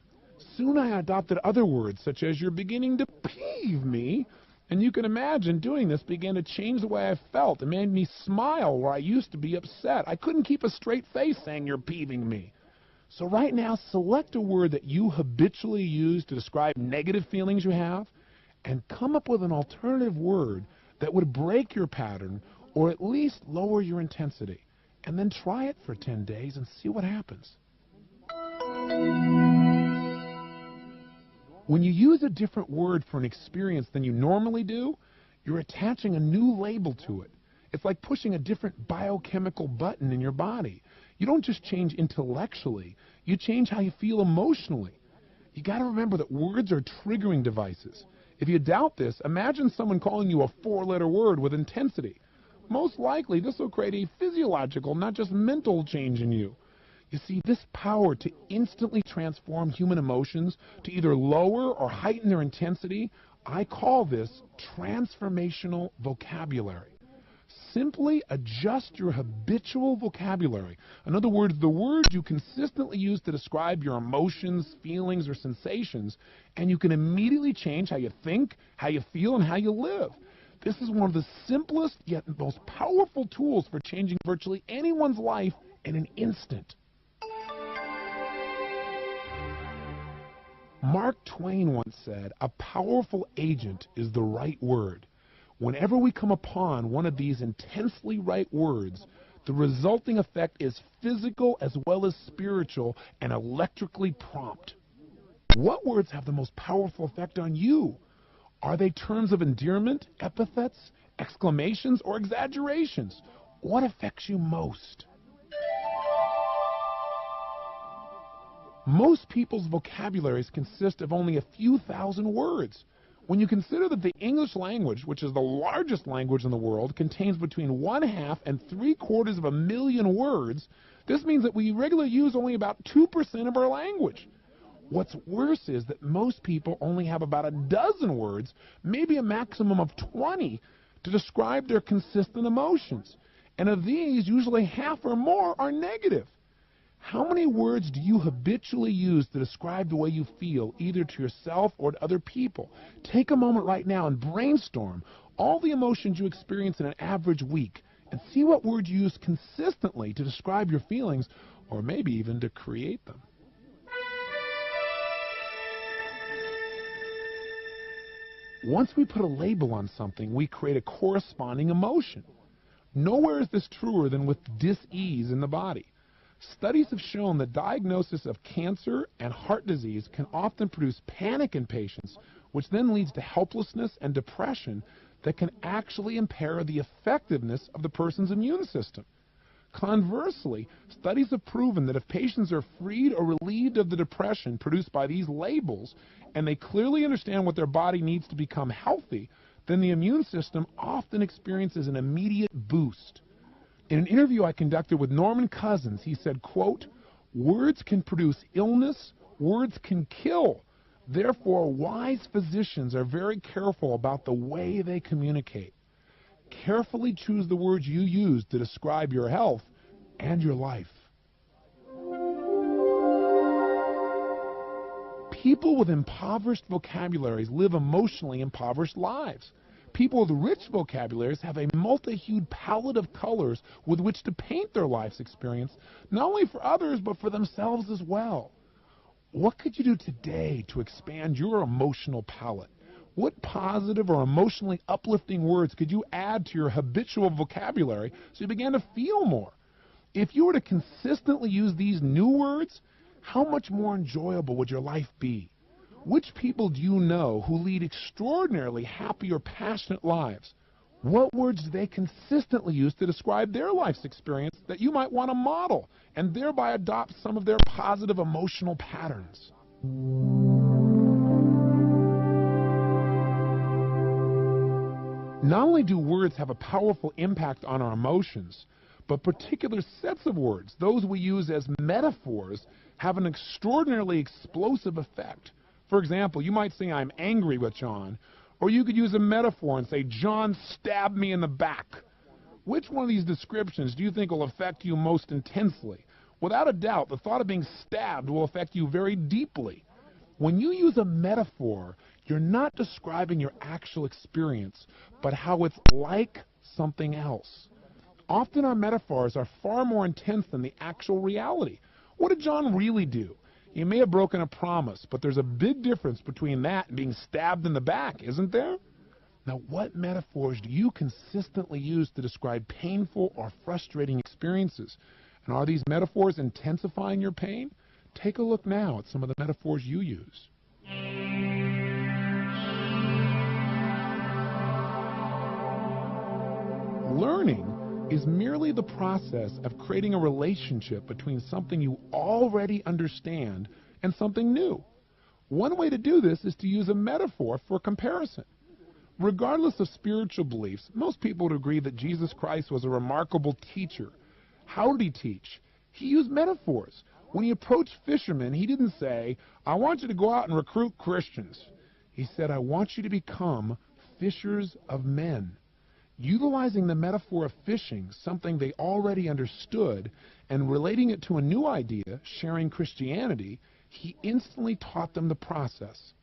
Soon I adopted other words, such as "you're beginning to peeve me," and you can imagine doing this began to change the way I felt. It made me smile where I used to be upset. I couldn't keep a straight face saying "you're peeving me." So right now, select a word that you habitually use to describe negative feelings you have, and come up with an alternative word that would break your pattern or at least lower your intensity. and then try it for 10 days and see what happens. When you use a different word for an experience than you normally do, you're attaching a new label to it. It's like pushing a different biochemical button in your body. You don't just change intellectually, you change how you feel emotionally. You got to remember that words are triggering devices. If you doubt this, imagine someone calling you a 4-letter word with intensity. Most likely, this will create a physiological, not just mental change in you. You see, this power to instantly transform human emotions, to either lower or heighten their intensity, I call this transformational vocabulary. Simply adjust your habitual vocabulary. In other words, the words you consistently use to describe your emotions, feelings, or sensations, and you can immediately change how you think, how you feel, and how you live. This is one of the simplest yet most powerful tools for changing virtually anyone's life in an instant. Mark Twain once said, "A powerful agent is the right word." Whenever we come upon one of these intensely right words, the resulting effect is physical as well as spiritual and electrically prompt. What words have the most powerful effect on you? Are they terms of endearment, epithets, exclamations, or exaggerations? What affects you most? Most people's vocabularies consist of only a few thousand words. When you consider that the English language, which is the largest language in the world, contains between 1/2 and 3/4 of a million words, this means that we regularly use only about 2% of our language. What's worse is that most people only have about a dozen words, maybe a maximum of 20, to describe their consistent emotions. And of these, usually half or more are negative. How many words do you habitually use to describe the way you feel, either to yourself or to other people? Take a moment right now and brainstorm all the emotions you experience in an average week and see what words you use consistently to describe your feelings or maybe even to create them. Once we put a label on something, we create a corresponding emotion. Nowhere is this truer than with dis-ease in the body. Studies have shown that diagnosis of cancer and heart disease can often produce panic in patients, which then leads to helplessness and depression that can actually impair the effectiveness of the person's immune system. Conversely, studies have proven that if patients are freed or relieved of the depression produced by these labels, and they clearly understand what their body needs to become healthy, then the immune system often experiences an immediate boost. In an interview I conducted with Norman Cousins, he said, quote, "Words can produce illness, words can kill. Therefore, wise physicians are very careful about the way they communicate. Carefully choose the words you use to describe your health and your life." People with impoverished vocabularies live emotionally impoverished lives. People with rich vocabularies have a multi-hued palette of colors with which to paint their life's experience, not only for others, but for themselves as well. What could you do today to expand your emotional palette? What positive or emotionally uplifting words could you add to your habitual vocabulary so you began to feel more? If you were to consistently use these new words, how much more enjoyable would your life be? Which people do you know who lead extraordinarily happy or passionate lives? What words do they consistently use to describe their life's experience that you might want to model and thereby adopt some of their positive emotional patterns? Not only do words have a powerful impact on our emotions, but particular sets of words, those we use as metaphors, have an extraordinarily explosive effect. For example, you might say, "I'm angry with John," or you could use a metaphor and say, "John stabbed me in the back." Which one of these descriptions do you think will affect you most intensely? Without a doubt, the thought of being stabbed will affect you very deeply. When you use a metaphor, you're not describing your actual experience, but how it's like something else. Often our metaphors are far more intense than the actual reality. What did John really do? He may have broken a promise, but there's a big difference between that and being stabbed in the back, isn't there? Now, what metaphors do you consistently use to describe painful or frustrating experiences? And are these metaphors intensifying your pain? Take a look now at some of the metaphors you use. Learning is merely the process of creating a relationship between something you already understand and something new. One way to do this is to use a metaphor for comparison. Regardless of spiritual beliefs, most people would agree that Jesus Christ was a remarkable teacher. How did he teach? He used metaphors. When he approached fishermen, he didn't say, "I want you to go out and recruit Christians." He said, "I want you to become fishers of men." Utilizing the metaphor of fishing, something they already understood, and relating it to a new idea, sharing Christianity, he instantly taught them the process.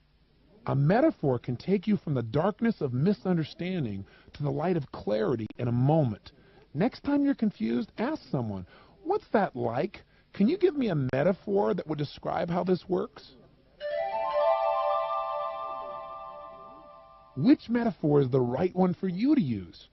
A metaphor can take you from the darkness of misunderstanding to the light of clarity in a moment. Next time you're confused, ask someone, "What's that like? Can you give me a metaphor that would describe how this works?" Which metaphor is the right one for you to use?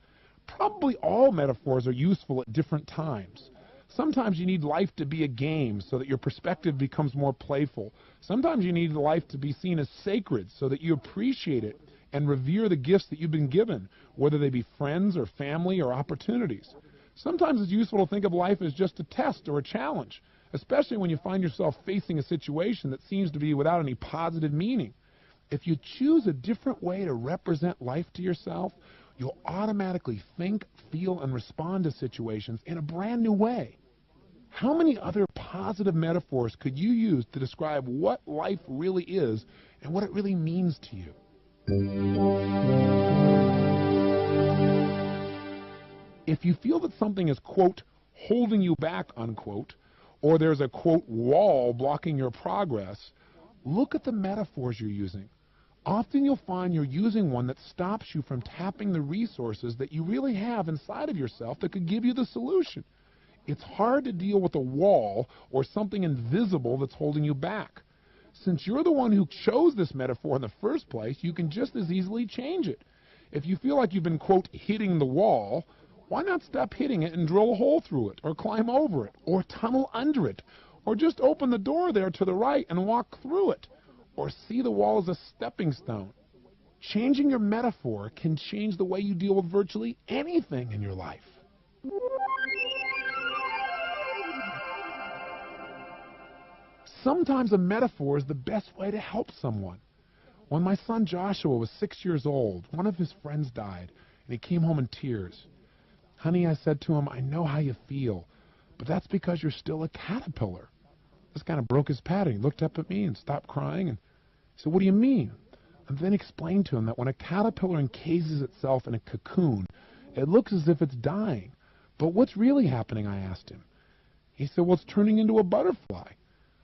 Probably all metaphors are useful at different times. Sometimes you need life to be a game so that your perspective becomes more playful. Sometimes you need life to be seen as sacred so that you appreciate it and revere the gifts that you've been given, whether they be friends or family or opportunities. Sometimes it's useful to think of life as just a test or a challenge, especially when you find yourself facing a situation that seems to be without any positive meaning. If you choose a different way to represent life to yourself, you'll automatically think, feel, and respond to situations in a brand new way. How many other positive metaphors could you use to describe what life really is and what it really means to you? If you feel that something is, quote, holding you back, unquote, or there's a, quote, wall blocking your progress, look at the metaphors you're using. Often you'll find you're using one that stops you from tapping the resources that you really have inside of yourself that could give you the solution. It's hard to deal with a wall or something invisible that's holding you back. Since you're the one who chose this metaphor in the first place, you can just as easily change it. If you feel like you've been, quote, hitting the wall, why not stop hitting it and drill a hole through it, or climb over it, or tunnel under it, or just open the door there to the right and walk through it, or see the wall as a stepping stone? Changing your metaphor can change the way you deal with virtually anything in your life. Sometimes a metaphor is the best way to help someone. When my son Joshua was 6 years old, one of his friends died, and he came home in tears. "Honey," I said to him, "I know how you feel, but that's because you're still a caterpillar." This kind of broke his pattern. He looked up at me and stopped crying and said, "What do you mean?" And then explained to him that when a caterpillar encases itself in a cocoon, it looks as if it's dying. "But what's really happening?" I asked him. He said, "Well, it's turning into a butterfly."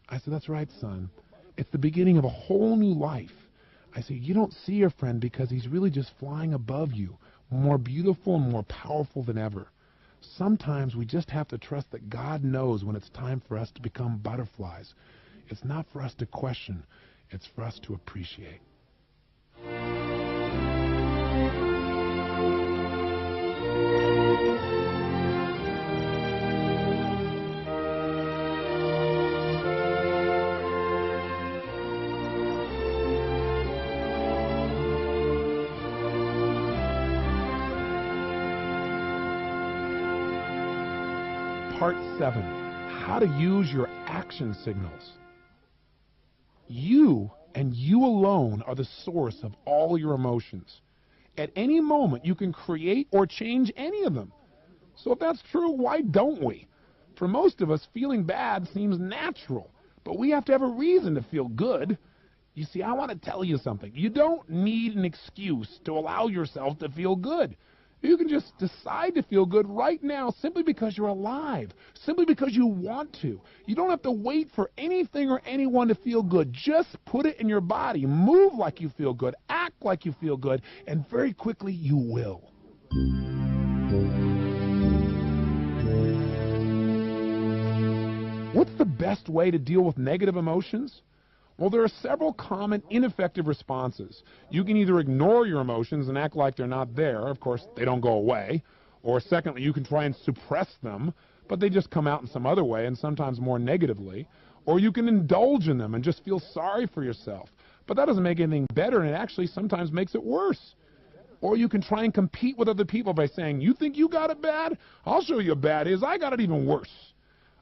I said, "That's right, son. It's the beginning of a whole new life." I said, "You don't see your friend because he's really just flying above you, more beautiful and more powerful than ever. Sometimes we just have to trust that God knows when it's time for us to become butterflies. It's not for us to question. It's for us to appreciate." Part 7, how to use your action signals. You and you alone are the source of all your emotions. At any moment, you can create or change any of them. So if that's true, why don't we? For most of us, feeling bad seems natural, but we have to have a reason to feel good. You see, I want to tell you something. You don't need an excuse to allow yourself to feel good. You can just decide to feel good right now simply because you're alive, simply because you want to. You don't have to wait for anything or anyone to feel good. Just put it in your body. Move like you feel good. Act like you feel good. And very quickly, you will. What's the best way to deal with negative emotions? Well, there are several common ineffective responses. You can either ignore your emotions and act like they're not there. Of course, they don't go away. Or secondly, you can try and suppress them, but they just come out in some other way and sometimes more negatively. Or you can indulge in them and just feel sorry for yourself. But that doesn't make anything better, and it actually sometimes makes it worse. Or you can try and compete with other people by saying, you think you got it bad? I'll show you how bad it is. I got it even worse.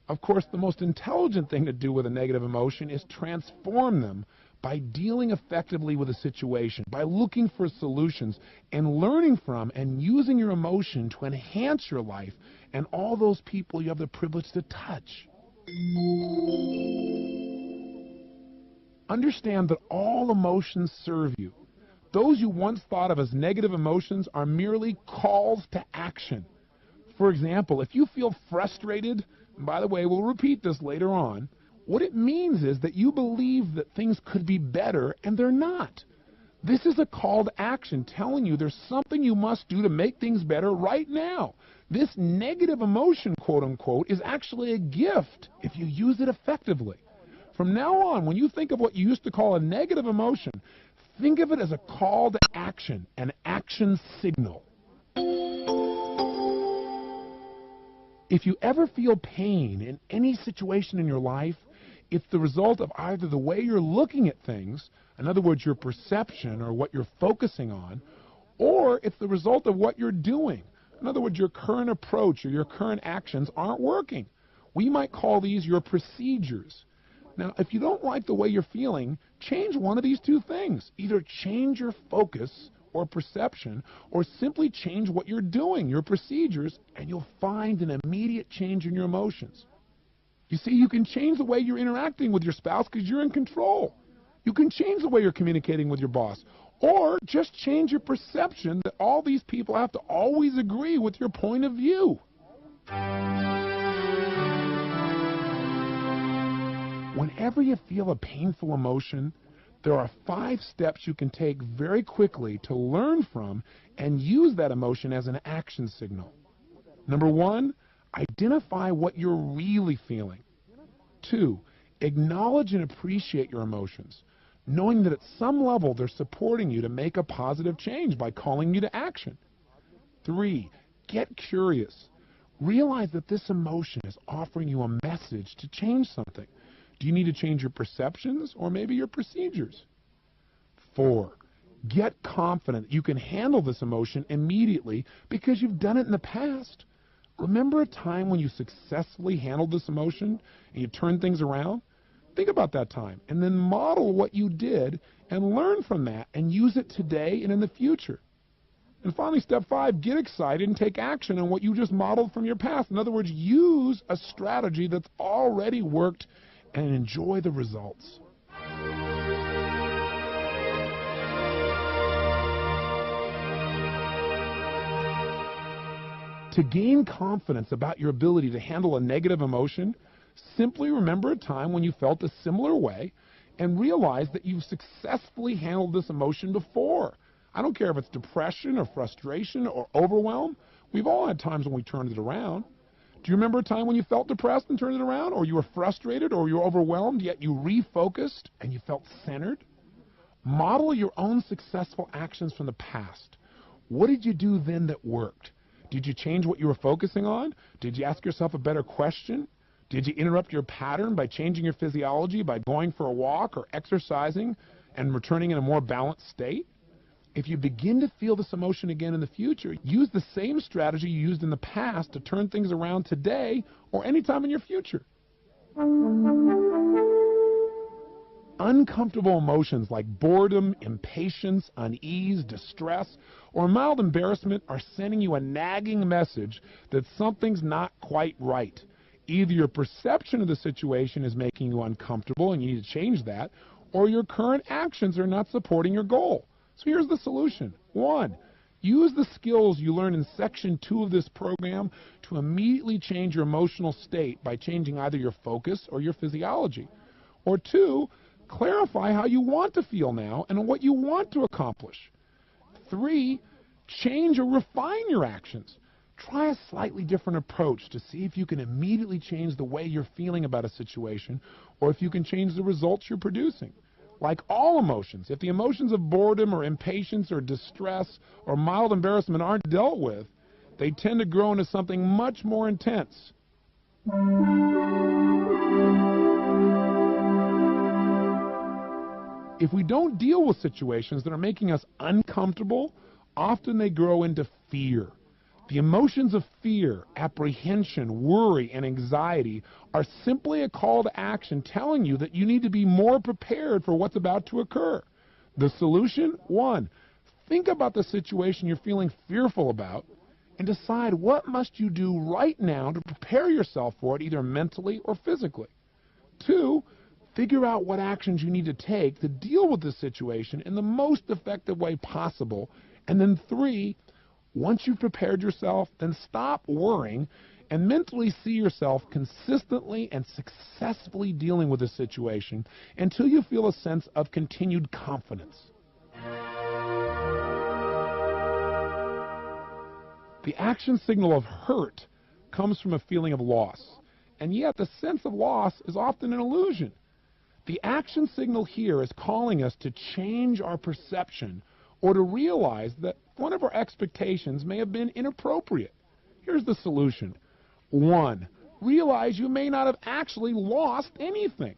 Of course, the most intelligent thing to do with a negative emotion is transform them by dealing effectively with a situation, by looking for solutions and learning from and using your emotion to enhance your life and all those people you have the privilege to touch. Understand that all emotions serve you. Those you once thought of as negative emotions are merely calls to action. For example, if you feel frustrated, and by the way, we'll repeat this later on, what it means is that you believe that things could be better and they're not. This is a call to action telling you there's something you must do to make things better right now. This negative emotion, quote unquote, is actually a gift if you use it effectively. From now on, when you think of what you used to call a negative emotion, think of it as a call to action, an action signal. If you ever feel pain in any situation in your life, it's the result of either the way you're looking at things, in other words, your perception or what you're focusing on, or it's the result of what you're doing. In other words, your current approach or your current actions aren't working. We might call these your procedures. Now, if you don't like the way you're feeling, change one of these two things. Either change your focus or perception, or simply change what you're doing, your procedures, and you'll find an immediate change in your emotions. You see, you can change the way you're interacting with your spouse because you're in control. You can change the way you're communicating with your boss, or just change your perception that all these people have to always agree with your point of view. Whenever you feel a painful emotion, there are 5 steps you can take very quickly to learn from and use that emotion as an action signal. Number 1, identify what you're really feeling. 2, acknowledge and appreciate your emotions, knowing that at some level they're supporting you to make a positive change by calling you to action. 3, get curious. Realize that this emotion is offering you a message to change something. Do you need to change your perceptions or maybe your procedures? 4, get confident you can handle this emotion immediately because you've done it in the past. Remember a time when you successfully handled this emotion and you turned things around? Think about that time and then model what you did and learn from that and use it today and in the future. And finally, step 5, get excited and take action on what you just modeled from your past. In other words, use a strategy that's already worked and enjoy the results. To gain confidence about your ability to handle a negative emotion, simply remember a time when you felt a similar way and realize that you've successfully handled this emotion before. I don't care if it's depression or frustration or overwhelm. We've all had times when we turned it around. Do you remember a time when you felt depressed and turned it around, or you were frustrated, or you were overwhelmed, yet you refocused and you felt centered? Model your own successful actions from the past. What did you do then that worked? Did you change what you were focusing on? Did you ask yourself a better question? Did you interrupt your pattern by changing your physiology, by going for a walk or exercising and returning in a more balanced state? If you begin to feel this emotion again in the future, use the same strategy you used in the past to turn things around today or anytime in your future. Uncomfortable emotions like boredom, impatience, unease, distress, or mild embarrassment are sending you a nagging message that something's not quite right. Either your perception of the situation is making you uncomfortable and you need to change that, or your current actions are not supporting your goal. So here's the solution. 1, use the skills you learned in Section 2 of this program to immediately change your emotional state by changing either your focus or your physiology. Or 2, clarify how you want to feel now and what you want to accomplish. 3, change or refine your actions. Try a slightly different approach to see if you can immediately change the way you're feeling about a situation or if you can change the results you're producing. Like all emotions, if the emotions of boredom or impatience or distress or mild embarrassment aren't dealt with, they tend to grow into something much more intense. If we don't deal with situations that are making us uncomfortable, often they grow into fear. The emotions of fear, apprehension, worry, and anxiety are simply a call to action telling you that you need to be more prepared for what's about to occur. The solution? 1. Think about the situation you're feeling fearful about and decide what must you do right now to prepare yourself for it, either mentally or physically. 2. Figure out what actions you need to take to deal with this situation in the most effective way possible. And then 3, once you've prepared yourself, then stop worrying and mentally see yourself consistently and successfully dealing with the situation until you feel a sense of continued confidence. The action signal of hurt comes from a feeling of loss, and yet the sense of loss is often an illusion. The action signal here is calling us to change our perception or to realize that one of our expectations may have been inappropriate. Here's the solution. 1. Realize you may not have actually lost anything.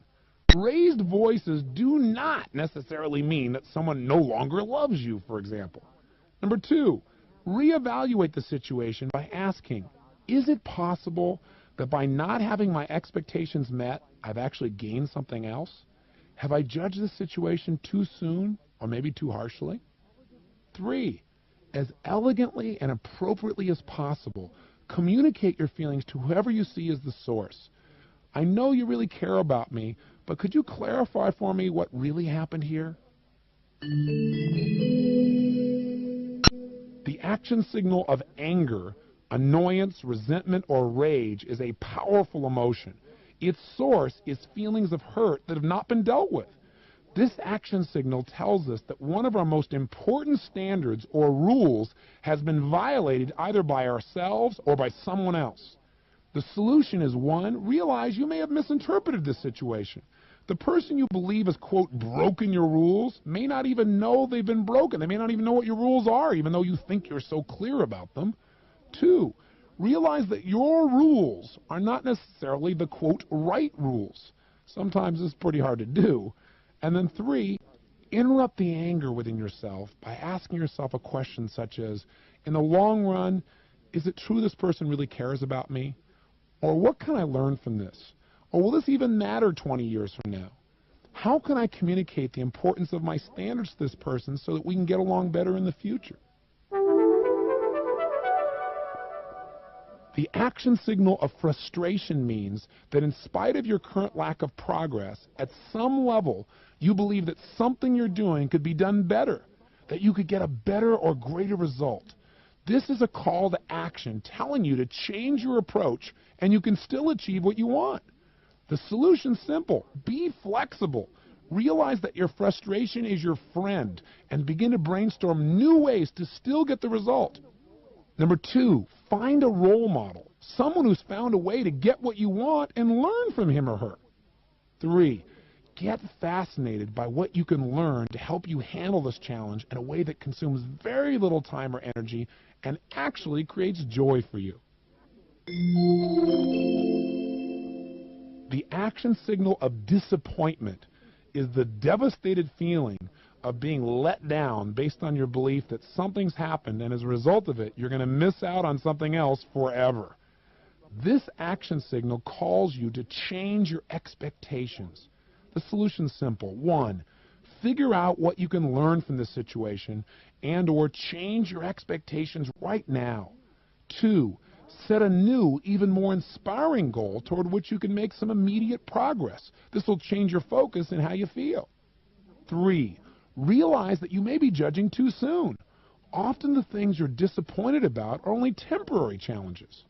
Raised voices do not necessarily mean that someone no longer loves you, for example. Number 2, reevaluate the situation by asking, is it possible that by not having my expectations met, I've actually gained something else? Have I judged the situation too soon or maybe too harshly? 3, as elegantly and appropriately as possible, communicate your feelings to whoever you see as the source. I know you really care about me, but could you clarify for me what really happened here? The action signal of anger, annoyance, resentment, or rage is a powerful emotion. Its source is feelings of hurt that have not been dealt with. This action signal tells us that one of our most important standards or rules has been violated either by ourselves or by someone else. The solution is 1, realize you may have misinterpreted this situation. The person you believe has, quote, broken your rules may not even know they've been broken. They may not even know what your rules are, even though you think you're so clear about them. 2, realize that your rules are not necessarily the, quote, right rules. Sometimes it's pretty hard to do. And then 3, interrupt the anger within yourself by asking yourself a question such as, in the long run, is it true this person really cares about me? Or what can I learn from this? Or will this even matter 20 years from now? How can I communicate the importance of my standards to this person so that we can get along better in the future? The action signal of frustration means that in spite of your current lack of progress, at some level, you believe that something you're doing could be done better, that you could get a better or greater result. This is a call to action telling you to change your approach and you can still achieve what you want. The solution's simple. Be flexible. Realize that your frustration is your friend and begin to brainstorm new ways to still get the result. Number 2, find a role model, someone who's found a way to get what you want and learn from him or her. 3, get fascinated by what you can learn to help you handle this challenge in a way that consumes very little time or energy and actually creates joy for you. The action signal of disappointment is the devastated feeling of being let down based on your belief that something's happened and as a result of it, you're going to miss out on something else forever. This action signal calls you to change your expectations. The solution's simple. 1, figure out what you can learn from this situation and or change your expectations right now. 2, set a new, even more inspiring goal toward which you can make some immediate progress. This will change your focus and how you feel. 3, realize that you may be judging too soon. Often the things you're disappointed about are only temporary challenges.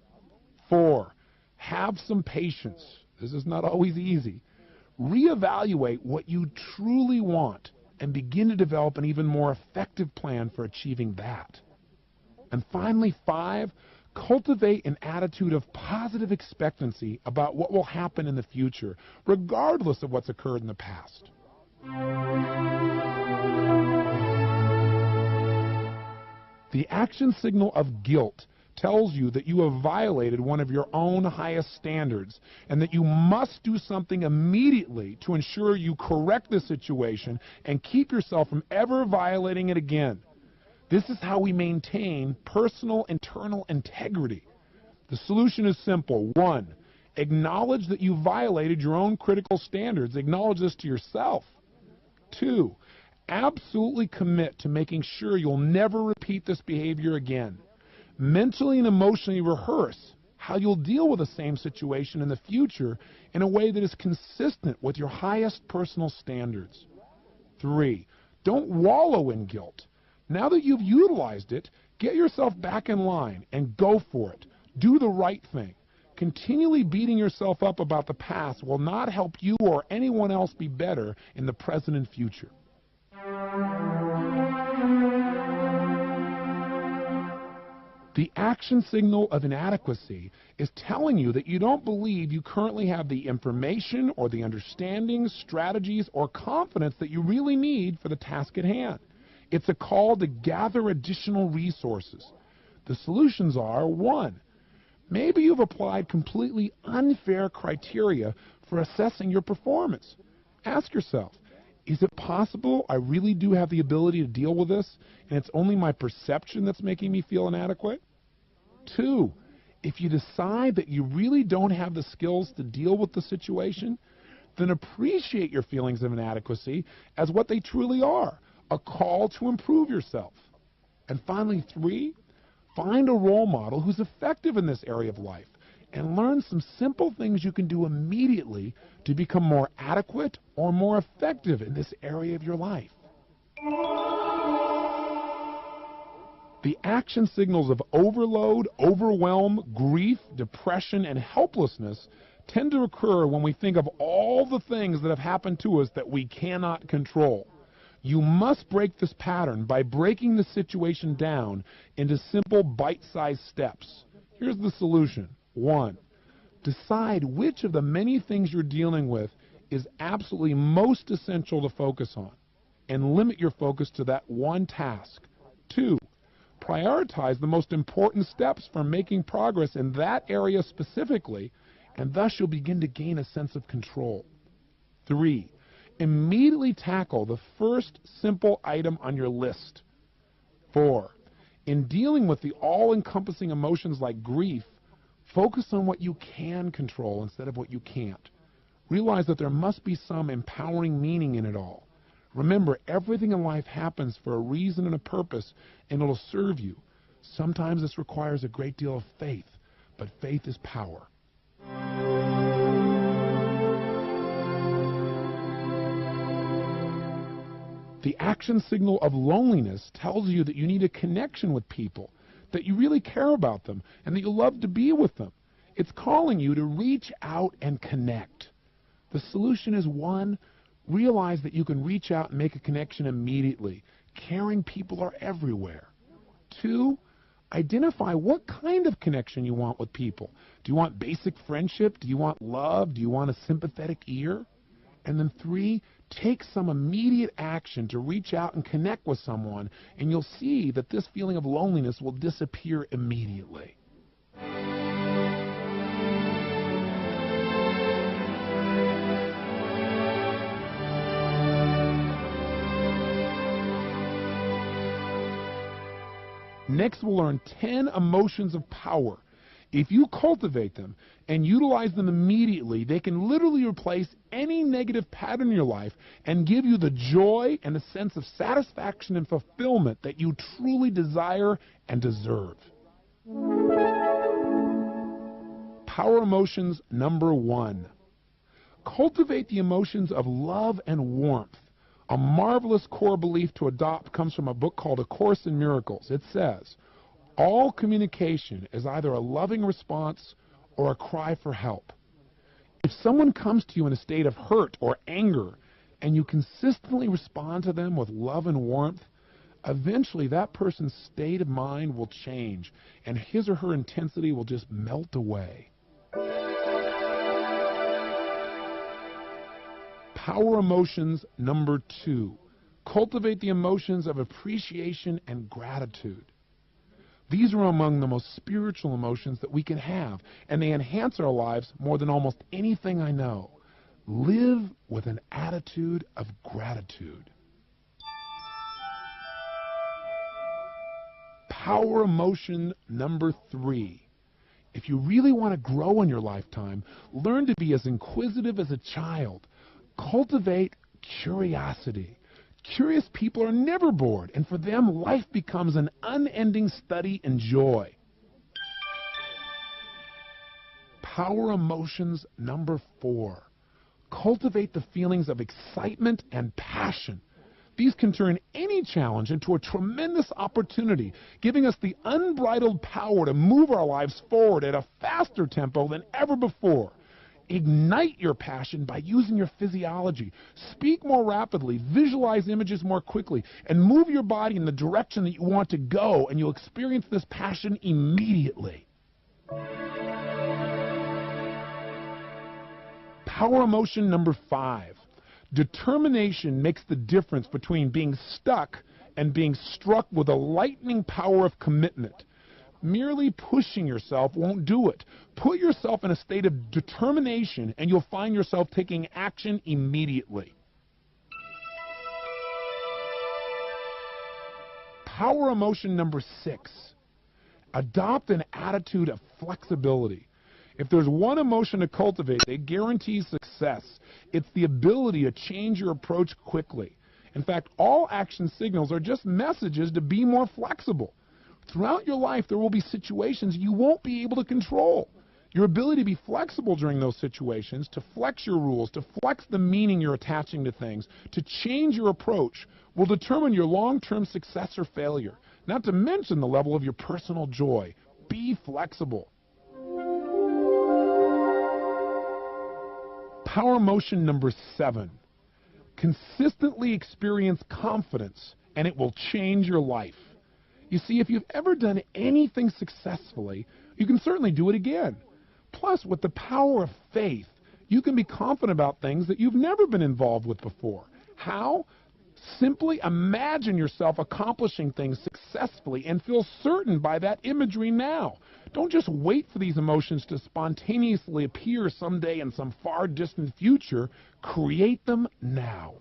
4, have some patience. This is not always easy. Reevaluate what you truly want and begin to develop an even more effective plan for achieving that. And finally, 5, cultivate an attitude of positive expectancy about what will happen in the future, regardless of what's occurred in the past. The action signal of guilt tells you that you have violated one of your own highest standards and that you must do something immediately to ensure you correct the situation and keep yourself from ever violating it again. This is how we maintain personal internal integrity. The solution is simple. 1, acknowledge that you violated your own critical standards. Acknowledge this to yourself. 2, absolutely commit to making sure you'll never repeat this behavior again. Mentally and emotionally rehearse how you'll deal with the same situation in the future in a way that is consistent with your highest personal standards. 3, don't wallow in guilt. Now that you've utilized it, get yourself back in line and go for it. Do the right thing. Continually beating yourself up about the past will not help you or anyone else be better in the present and future. The action signal of inadequacy is telling you that you don't believe you currently have the information or the understanding, strategies, or confidence that you really need for the task at hand. It's a call to gather additional resources. The solutions are: 1, maybe you've applied completely unfair criteria for assessing your performance. Ask yourself, is it possible I really do have the ability to deal with this, and it's only my perception that's making me feel inadequate? 2, if you decide that you really don't have the skills to deal with the situation, then appreciate your feelings of inadequacy as what they truly are, a call to improve yourself. And finally, 3, find a role model who's effective in this area of life and learn some simple things you can do immediately to become more adequate or more effective in this area of your life. The action signals of overload, overwhelm, grief, depression, and helplessness tend to occur when we think of all the things that have happened to us that we cannot control. You must break this pattern by breaking the situation down into simple bite-sized steps. Here's the solution. 1, decide which of the many things you're dealing with is absolutely most essential to focus on, and limit your focus to that one task. 2, prioritize the most important steps for making progress in that area specifically, and thus you'll begin to gain a sense of control. 3, immediately tackle the first simple item on your list. 4, in dealing with the all-encompassing emotions like grief, focus on what you can control instead of what you can't. Realize that there must be some empowering meaning in it all. Remember, everything in life happens for a reason and a purpose, and it'll serve you. Sometimes this requires a great deal of faith, but faith is power. The action signal of loneliness tells you that you need a connection with people, that you really care about them, and that you love to be with them. It's calling you to reach out and connect. The solution is: 1, realize that you can reach out and make a connection immediately. Caring people are everywhere. 2, identify what kind of connection you want with people. Do you want basic friendship? Do you want love? Do you want a sympathetic ear? And then 3, take some immediate action to reach out and connect with someone, and you'll see that this feeling of loneliness will disappear immediately. Next, we'll learn 10 emotions of power. If you cultivate them and utilize them immediately, they can literally replace any negative pattern in your life and give you the joy and a sense of satisfaction and fulfillment that you truly desire and deserve. Power emotions number 1. Cultivate the emotions of love and warmth. A marvelous core belief to adopt comes from a book called A Course in Miracles. It says, all communication is either a loving response or a cry for help. If someone comes to you in a state of hurt or anger, and you consistently respond to them with love and warmth, eventually that person's state of mind will change, and his or her intensity will just melt away. Power emotions number 2. Cultivate the emotions of appreciation and gratitude. These are among the most spiritual emotions that we can have, and they enhance our lives more than almost anything I know. Live with an attitude of gratitude. Power emotion number 3. If you really want to grow in your lifetime, learn to be as inquisitive as a child. Cultivate curiosity. Curious people are never bored, and for them, life becomes an unending study and joy. Power emotions number 4. Cultivate the feelings of excitement and passion. These can turn any challenge into a tremendous opportunity, giving us the unbridled power to move our lives forward at a faster tempo than ever before. Ignite your passion by using your physiology. Speak more rapidly, visualize images more quickly, and move your body in the direction that you want to go, and you'll experience this passion immediately. Power emotion number 5. Determination makes the difference between being stuck and being struck with a lightning power of commitment. Merely pushing yourself won't do it. Put yourself in a state of determination, and you'll find yourself taking action immediately. Power emotion number 6. Adopt an attitude of flexibility. If there's one emotion to cultivate that guarantees success, it's the ability to change your approach quickly. In fact, all action signals are just messages to be more flexible. Throughout your life, there will be situations you won't be able to control. Your ability to be flexible during those situations, to flex your rules, to flex the meaning you're attaching to things, to change your approach, will determine your long-term success or failure, not to mention the level of your personal joy. Be flexible. Power emotion number 7. Consistently experience confidence, and it will change your life. You see, if you've ever done anything successfully, you can certainly do it again. Plus, with the power of faith, you can be confident about things that you've never been involved with before. How? Simply imagine yourself accomplishing things successfully and feel certain by that imagery now. Don't just wait for these emotions to spontaneously appear someday in some far distant future. Create them now.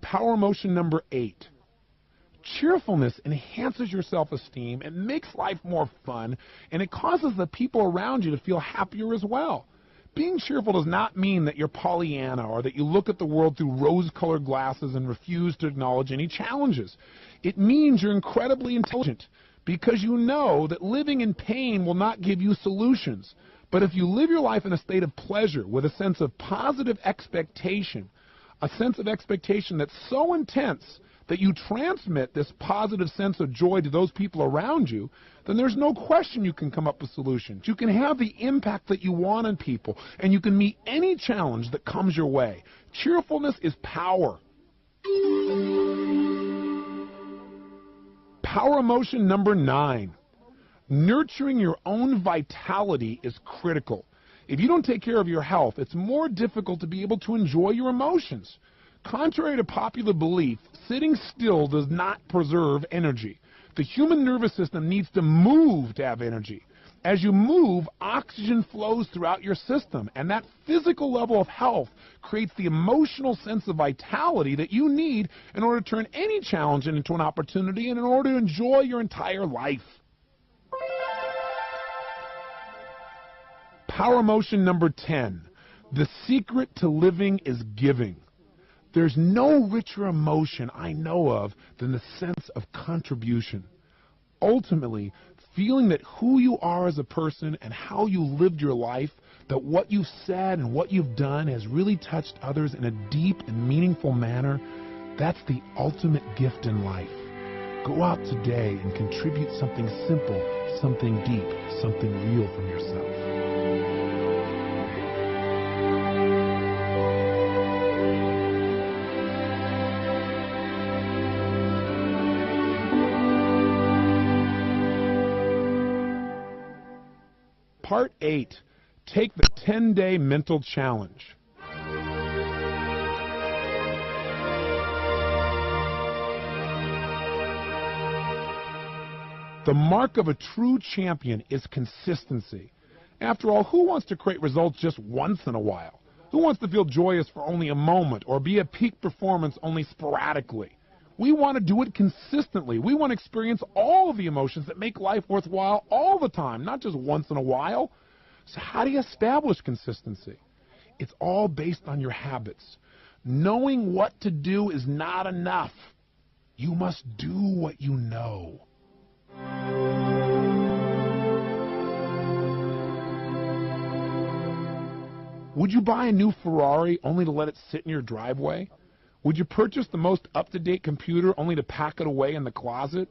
Power emotion number 8. Cheerfulness enhances your self-esteem and makes life more fun, and it causes the people around you to feel happier as well. Being cheerful does not mean that you're Pollyanna or that you look at the world through rose-colored glasses and refuse to acknowledge any challenges. It means you're incredibly intelligent because you know that living in pain will not give you solutions. But if you live your life in a state of pleasure with a sense of positive expectation, a sense of expectation that's so intense that you transmit this positive sense of joy to those people around you, then there's no question you can come up with solutions. You can have the impact that you want on people, and you can meet any challenge that comes your way. Cheerfulness is power. Power emotion number 9. Nurturing your own vitality is critical. If you don't take care of your health, it's more difficult to be able to enjoy your emotions. Contrary to popular belief, sitting still does not preserve energy. The human nervous system needs to move to have energy. As you move, oxygen flows throughout your system, and that physical level of health creates the emotional sense of vitality that you need in order to turn any challenge into an opportunity and in order to enjoy your entire life. Power emotion number 10. The secret to living is giving. There's no richer emotion I know of than the sense of contribution. Ultimately, feeling that who you are as a person and how you lived your life, that what you've said and what you've done has really touched others in a deep and meaningful manner, that's the ultimate gift in life. Go out today and contribute something simple, something deep, something real from yourself. Part 8, take the 10-day mental challenge. The mark of a true champion is consistency. After all, who wants to create results just once in a while? Who wants to feel joyous for only a moment or be at peak performance only sporadically? We want to do it consistently. We want to experience all of the emotions that make life worthwhile all the time, not just once in a while. So how do you establish consistency? It's all based on your habits. Knowing what to do is not enough. You must do what you know. Would you buy a new Ferrari only to let it sit in your driveway? Would you purchase the most up-to-date computer only to pack it away in the closet?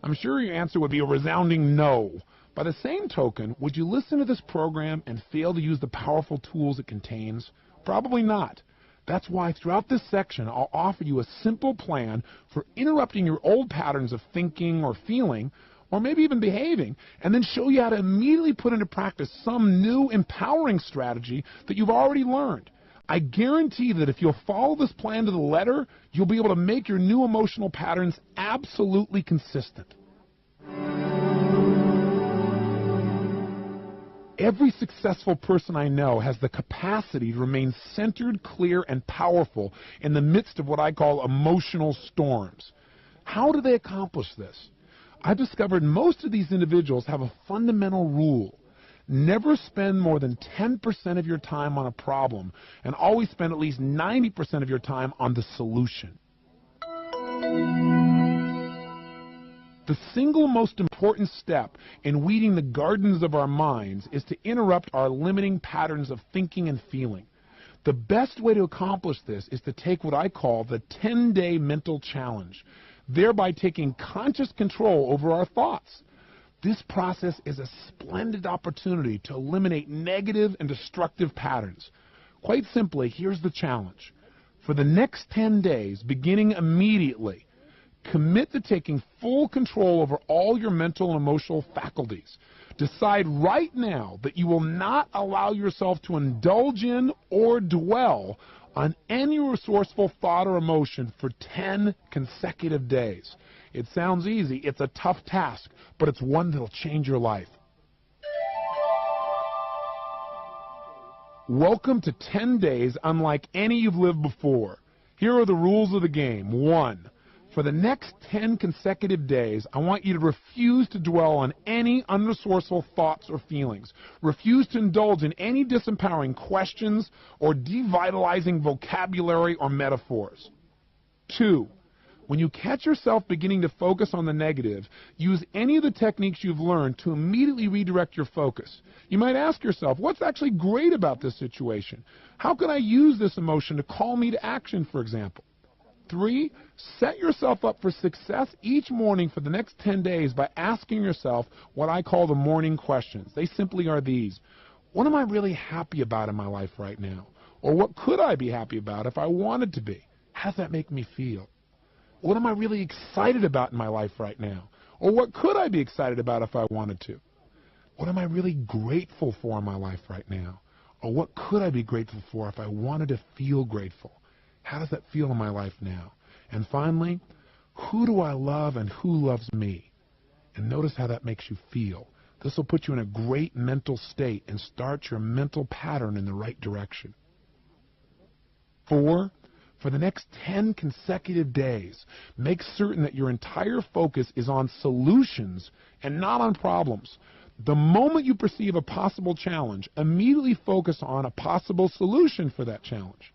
I'm sure your answer would be a resounding no. By the same token, would you listen to this program and fail to use the powerful tools it contains? Probably not. That's why throughout this section, I'll offer you a simple plan for interrupting your old patterns of thinking or feeling, or maybe even behaving, and then show you how to immediately put into practice some new empowering strategy that you've already learned. I guarantee that if you'll follow this plan to the letter, you'll be able to make your new emotional patterns absolutely consistent. Every successful person I know has the capacity to remain centered, clear, and powerful in the midst of what I call emotional storms. How do they accomplish this? I've discovered most of these individuals have a fundamental rule. Never spend more than 10% of your time on a problem, and always spend at least 90% of your time on the solution. The single most important step in weeding the gardens of our minds is to interrupt our limiting patterns of thinking and feeling. The best way to accomplish this is to take what I call the 10-day mental challenge, thereby taking conscious control over our thoughts. This process is a splendid opportunity to eliminate negative and destructive patterns. Quite simply, here's the challenge. For the next 10 days, beginning immediately, commit to taking full control over all your mental and emotional faculties. Decide right now that you will not allow yourself to indulge in or dwell on any resourceful thought or emotion for 10 consecutive days. It sounds easy. It's a tough task, but it's one that'll change your life. Welcome to 10 days unlike any you've lived before. Here are the rules of the game. 1. For the next 10 consecutive days, I want you to refuse to dwell on any unresourceful thoughts or feelings. Refuse to indulge in any disempowering questions or devitalizing vocabulary or metaphors. 2. When you catch yourself beginning to focus on the negative, use any of the techniques you've learned to immediately redirect your focus. You might ask yourself, what's actually great about this situation? How can I use this emotion to call me to action, for example? 3, set yourself up for success each morning for the next 10 days by asking yourself what I call the morning questions. They simply are these. What am I really happy about in my life right now? Or what could I be happy about if I wanted to be? How does that make me feel? What am I really excited about in my life right now? Or what could I be excited about if I wanted to? What am I really grateful for in my life right now? Or what could I be grateful for if I wanted to feel grateful? How does that feel in my life now? And finally, who do I love and who loves me? And notice how that makes you feel. This will put you in a great mental state and start your mental pattern in the right direction. 4, for the next 10 consecutive days, make certain that your entire focus is on solutions and not on problems. The moment you perceive a possible challenge, immediately focus on a possible solution for that challenge.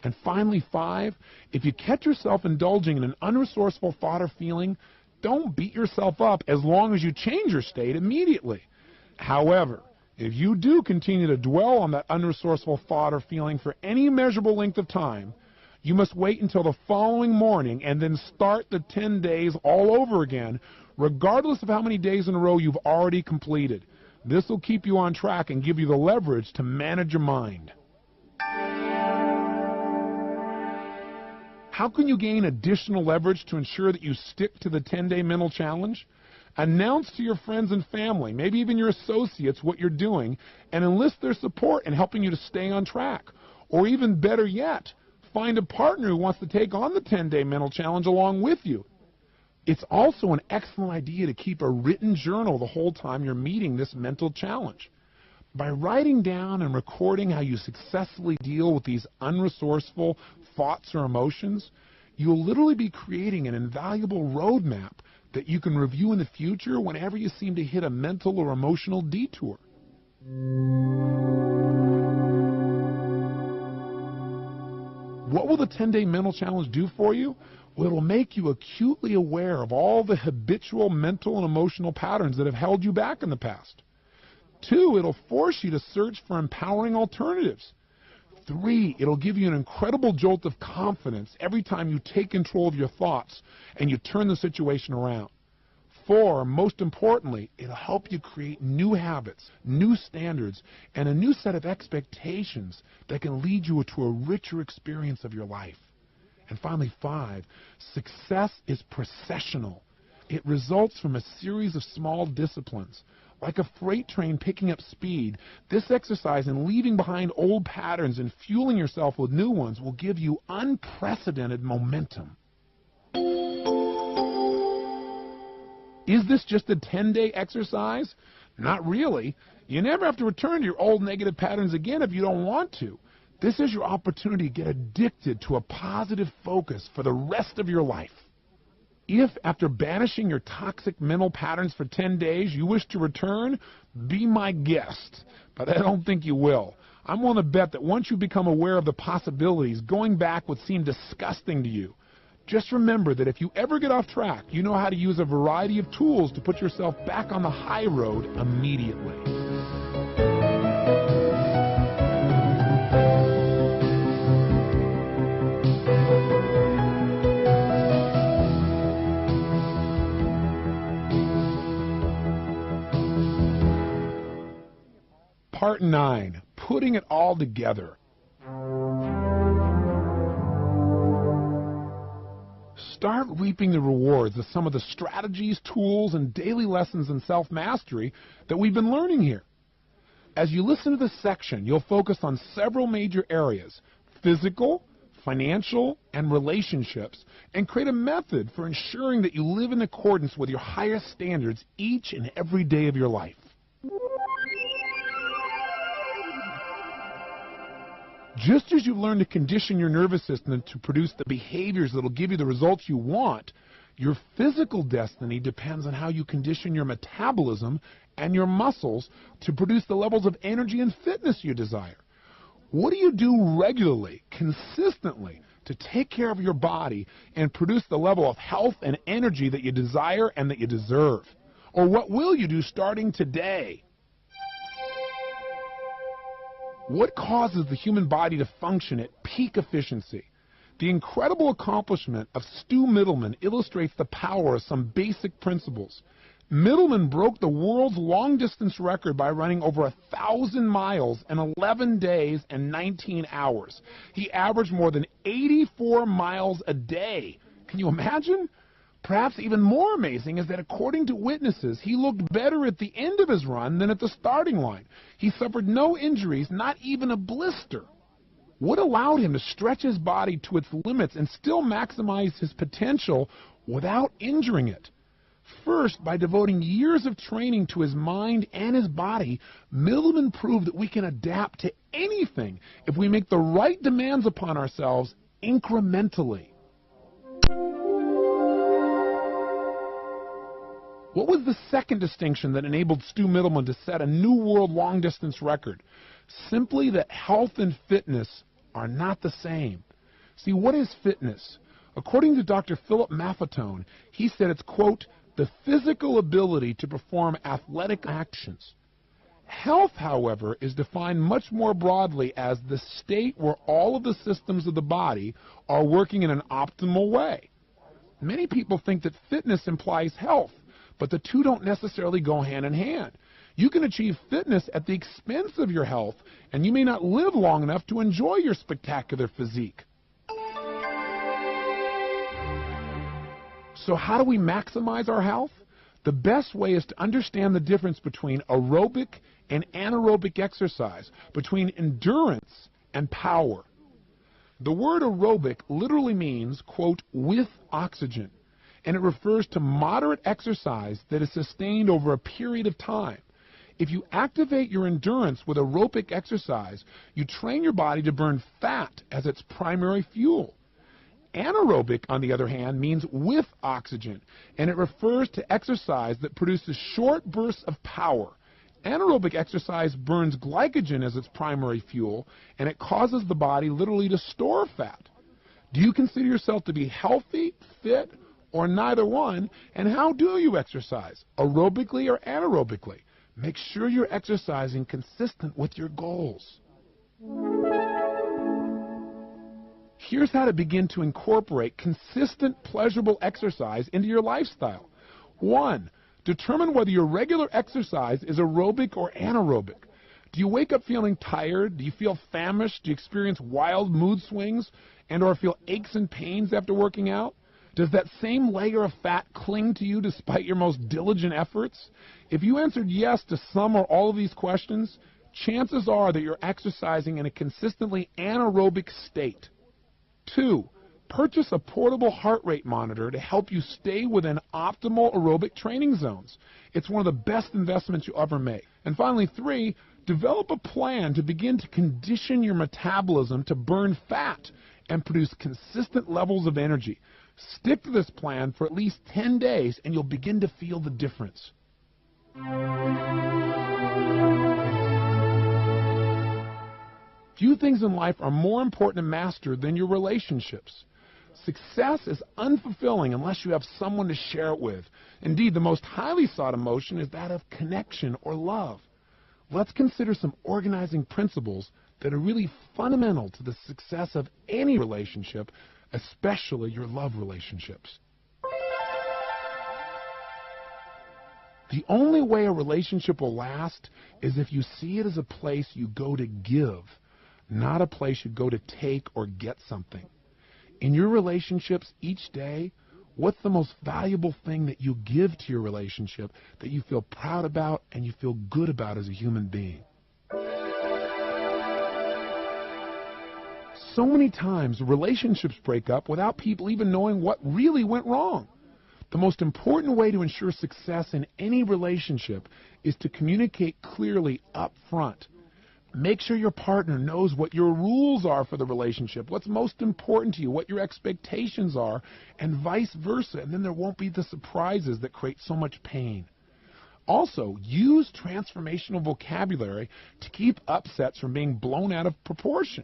And finally, 5, if you catch yourself indulging in an unresourceful thought or feeling, don't beat yourself up as long as you change your state immediately. However, if you do continue to dwell on that unresourceful thought or feeling for any measurable length of time, you must wait until the following morning and then start the 10 days all over again, regardless of how many days in a row you've already completed. This will keep you on track and give you the leverage to manage your mind. How can you gain additional leverage to ensure that you stick to the 10-day mental challenge? Announce to your friends and family, maybe even your associates, what you're doing, and enlist their support in helping you to stay on track. Or even better yet, find a partner who wants to take on the 10-day mental challenge along with you. It's also an excellent idea to keep a written journal the whole time you're meeting this mental challenge. By writing down and recording how you successfully deal with these unresourceful thoughts or emotions, you'll literally be creating an invaluable roadmap that you can review in the future whenever you seem to hit a mental or emotional detour. What will the 10-day mental challenge do for you? Well, it'll make you acutely aware of all the habitual mental and emotional patterns that have held you back in the past. 2, it'll force you to search for empowering alternatives. 3, it'll give you an incredible jolt of confidence every time you take control of your thoughts and you turn the situation around. 4, most importantly, it'll help you create new habits, new standards, and a new set of expectations that can lead you to a richer experience of your life. And finally, 5, success is processional. It results from a series of small disciplines. Like a freight train picking up speed, this exercise in leaving behind old patterns and fueling yourself with new ones will give you unprecedented momentum. Is this just a 10-day exercise? Not really. You never have to return to your old negative patterns again if you don't want to. This is your opportunity to get addicted to a positive focus for the rest of your life. If, after banishing your toxic mental patterns for 10 days, you wish to return, be my guest. But I don't think you will. I'm willing to bet that once you become aware of the possibilities, going back would seem disgusting to you. Just remember that if you ever get off track, you know how to use a variety of tools to put yourself back on the high road immediately. Part 9, putting it all together. Start reaping the rewards of some of the strategies, tools, and daily lessons in self-mastery that we've been learning here. As you listen to this section, you'll focus on several major areas: physical, financial, and relationships, and create a method for ensuring that you live in accordance with your highest standards each and every day of your life. Just as you've learned to condition your nervous system to produce the behaviors that will give you the results you want, your physical destiny depends on how you condition your metabolism and your muscles to produce the levels of energy and fitness you desire. What do you do regularly, consistently, to take care of your body and produce the level of health and energy that you desire and that you deserve? Or what will you do starting today? What causes the human body to function at peak efficiency? The incredible accomplishment of Stu Middleman illustrates the power of some basic principles. Middleman broke the world's long-distance record by running over 1,000 miles in 11 days and 19 hours. He averaged more than 84 miles a day. Can you imagine? Perhaps even more amazing is that according to witnesses, he looked better at the end of his run than at the starting line. He suffered no injuries, not even a blister. What allowed him to stretch his body to its limits and still maximize his potential without injuring it? First, by devoting years of training to his mind and his body, Middleman proved that we can adapt to anything if we make the right demands upon ourselves incrementally. What was the second distinction that enabled Stu Middleman to set a new world long-distance record? Simply that health and fitness are not the same. See, what is fitness? According to Dr. Philip Maffetone, he said it's, quote, the physical ability to perform athletic actions. Health, however, is defined much more broadly as the state where all of the systems of the body are working in an optimal way. Many people think that fitness implies health, but the two don't necessarily go hand in hand. You can achieve fitness at the expense of your health, and you may not live long enough to enjoy your spectacular physique. So how do we maximize our health? The best way is to understand the difference between aerobic and anaerobic exercise, between endurance and power. The word aerobic literally means, quote, with oxygen, and it refers to moderate exercise that is sustained over a period of time. If you activate your endurance with aerobic exercise, you train your body to burn fat as its primary fuel. Anaerobic, on the other hand, means with oxygen, and it refers to exercise that produces short bursts of power. Anaerobic exercise burns glycogen as its primary fuel, and it causes the body literally to store fat. Do you consider yourself to be healthy, fit, or neither one? And how do you exercise, aerobically or anaerobically? Make sure you're exercising consistent with your goals. Here's how to begin to incorporate consistent, pleasurable exercise into your lifestyle. 1. Determine whether your regular exercise is aerobic or anaerobic. Do you wake up feeling tired? Do you feel famished? Do you experience wild mood swings and/or feel aches and pains after working out? Does that same layer of fat cling to you despite your most diligent efforts? If you answered yes to some or all of these questions, chances are that you're exercising in a consistently anaerobic state. 2. Purchase a portable heart rate monitor to help you stay within optimal aerobic training zones. It's one of the best investments you'll ever make. And finally, 3, develop a plan to begin to condition your metabolism to burn fat and produce consistent levels of energy. Stick to this plan for at least 10 days and you'll begin to feel the difference. Few things in life are more important to master than your relationships. Success is unfulfilling unless you have someone to share it with. Indeed, the most highly sought emotion is that of connection or love. Let's consider some organizing principles that are really fundamental to the success of any relationship, especially your love relationships. The only way a relationship will last is if you see it as a place you go to give, not a place you go to take or get something. In your relationships each day, what's the most valuable thing that you give to your relationship that you feel proud about and you feel good about as a human being? So many times relationships break up without people even knowing what really went wrong. The most important way to ensure success in any relationship is to communicate clearly up front. Make sure your partner knows what your rules are for the relationship, what's most important to you, what your expectations are, and vice versa, and then there won't be the surprises that create so much pain. Also, use transformational vocabulary to keep upsets from being blown out of proportion.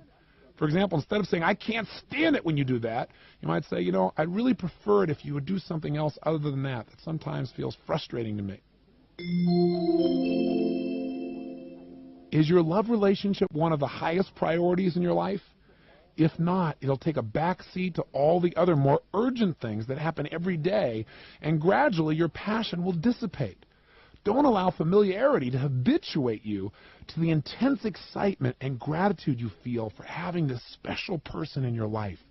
For example, instead of saying, "I can't stand it when you do that," you might say, "I'd really prefer it if you would do something else other than that. That sometimes feels frustrating to me." Is your love relationship one of the highest priorities in your life? If not, it'll take a backseat to all the other more urgent things that happen every day, and gradually your passion will dissipate. Don't allow familiarity to habituate you to the intense excitement and gratitude you feel for having this special person in your life.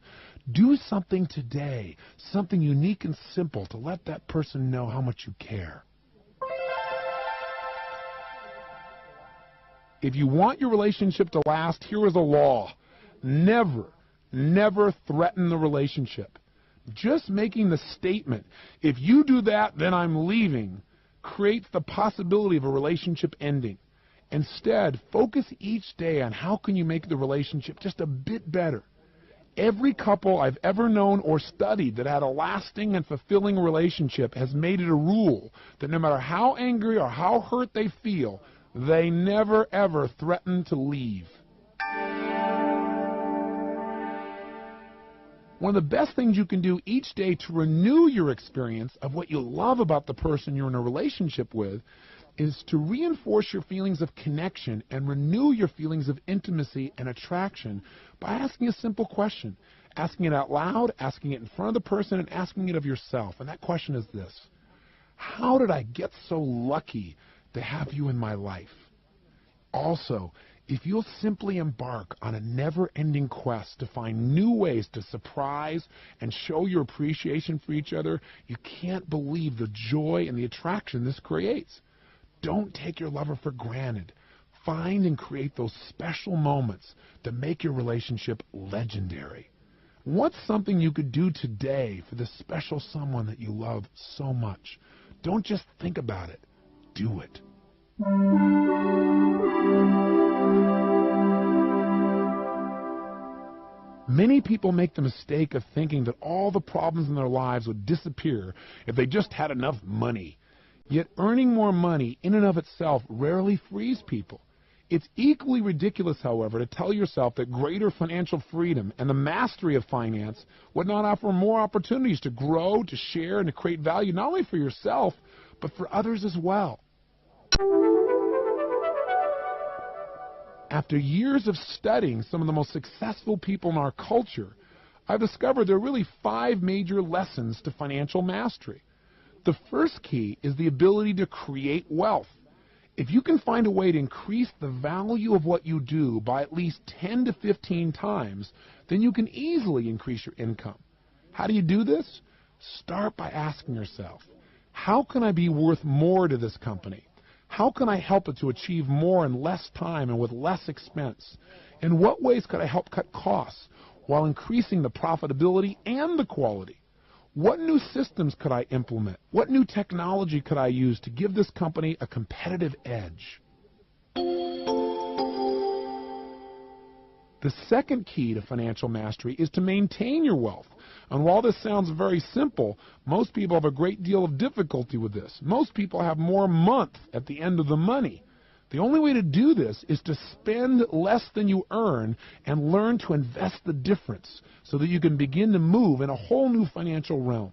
Do something today, something unique and simple to let that person know how much you care. If you want your relationship to last, here is a law. Never threaten the relationship. Just making the statement, "If you do that, then I'm leaving," creates the possibility of a relationship ending. Instead, focus each day on how can you make the relationship just a bit better. Every couple I've ever known or studied that had a lasting and fulfilling relationship has made it a rule that no matter how angry or how hurt they feel, they never ever threaten to leave. One of the best things you can do each day to renew your experience of what you love about the person you're in a relationship with is to reinforce your feelings of connection and renew your feelings of intimacy and attraction by asking a simple question. Asking it out loud, asking it in front of the person, and asking it of yourself. And that question is this: how did I get so lucky to have you in my life? Also, If you'll simply embark on a never-ending quest to find new ways to surprise and show your appreciation for each other, you can't believe the joy and the attraction this creates. Don't take your lover for granted. Find and create those special moments to make your relationship legendary. What's something you could do today for the special someone that you love so much? Don't just think about it. Do it. Many people make the mistake of thinking that all the problems in their lives would disappear if they just had enough money. Yet earning more money in and of itself rarely frees people. It's equally ridiculous, however, to tell yourself that greater financial freedom and the mastery of finance would not offer more opportunities to grow, to share, and to create value not only for yourself, but for others as well. After years of studying some of the most successful people in our culture, I've discovered there are really 5 major lessons to financial mastery. The first key is the ability to create wealth. If you can find a way to increase the value of what you do by at least 10 to 15 times, then you can easily increase your income. How do you do this? Start by asking yourself, how can I be worth more to this company? How can I help it to achieve more in less time and with less expense? In what ways could I help cut costs while increasing the profitability and the quality? What new systems could I implement? What new technology could I use to give this company a competitive edge? The second key to financial mastery is to maintain your wealth. And while this sounds very simple, most people have a great deal of difficulty with this. Most people have more month at the end of the money. The only way to do this is to spend less than you earn and learn to invest the difference so that you can begin to move in a whole new financial realm.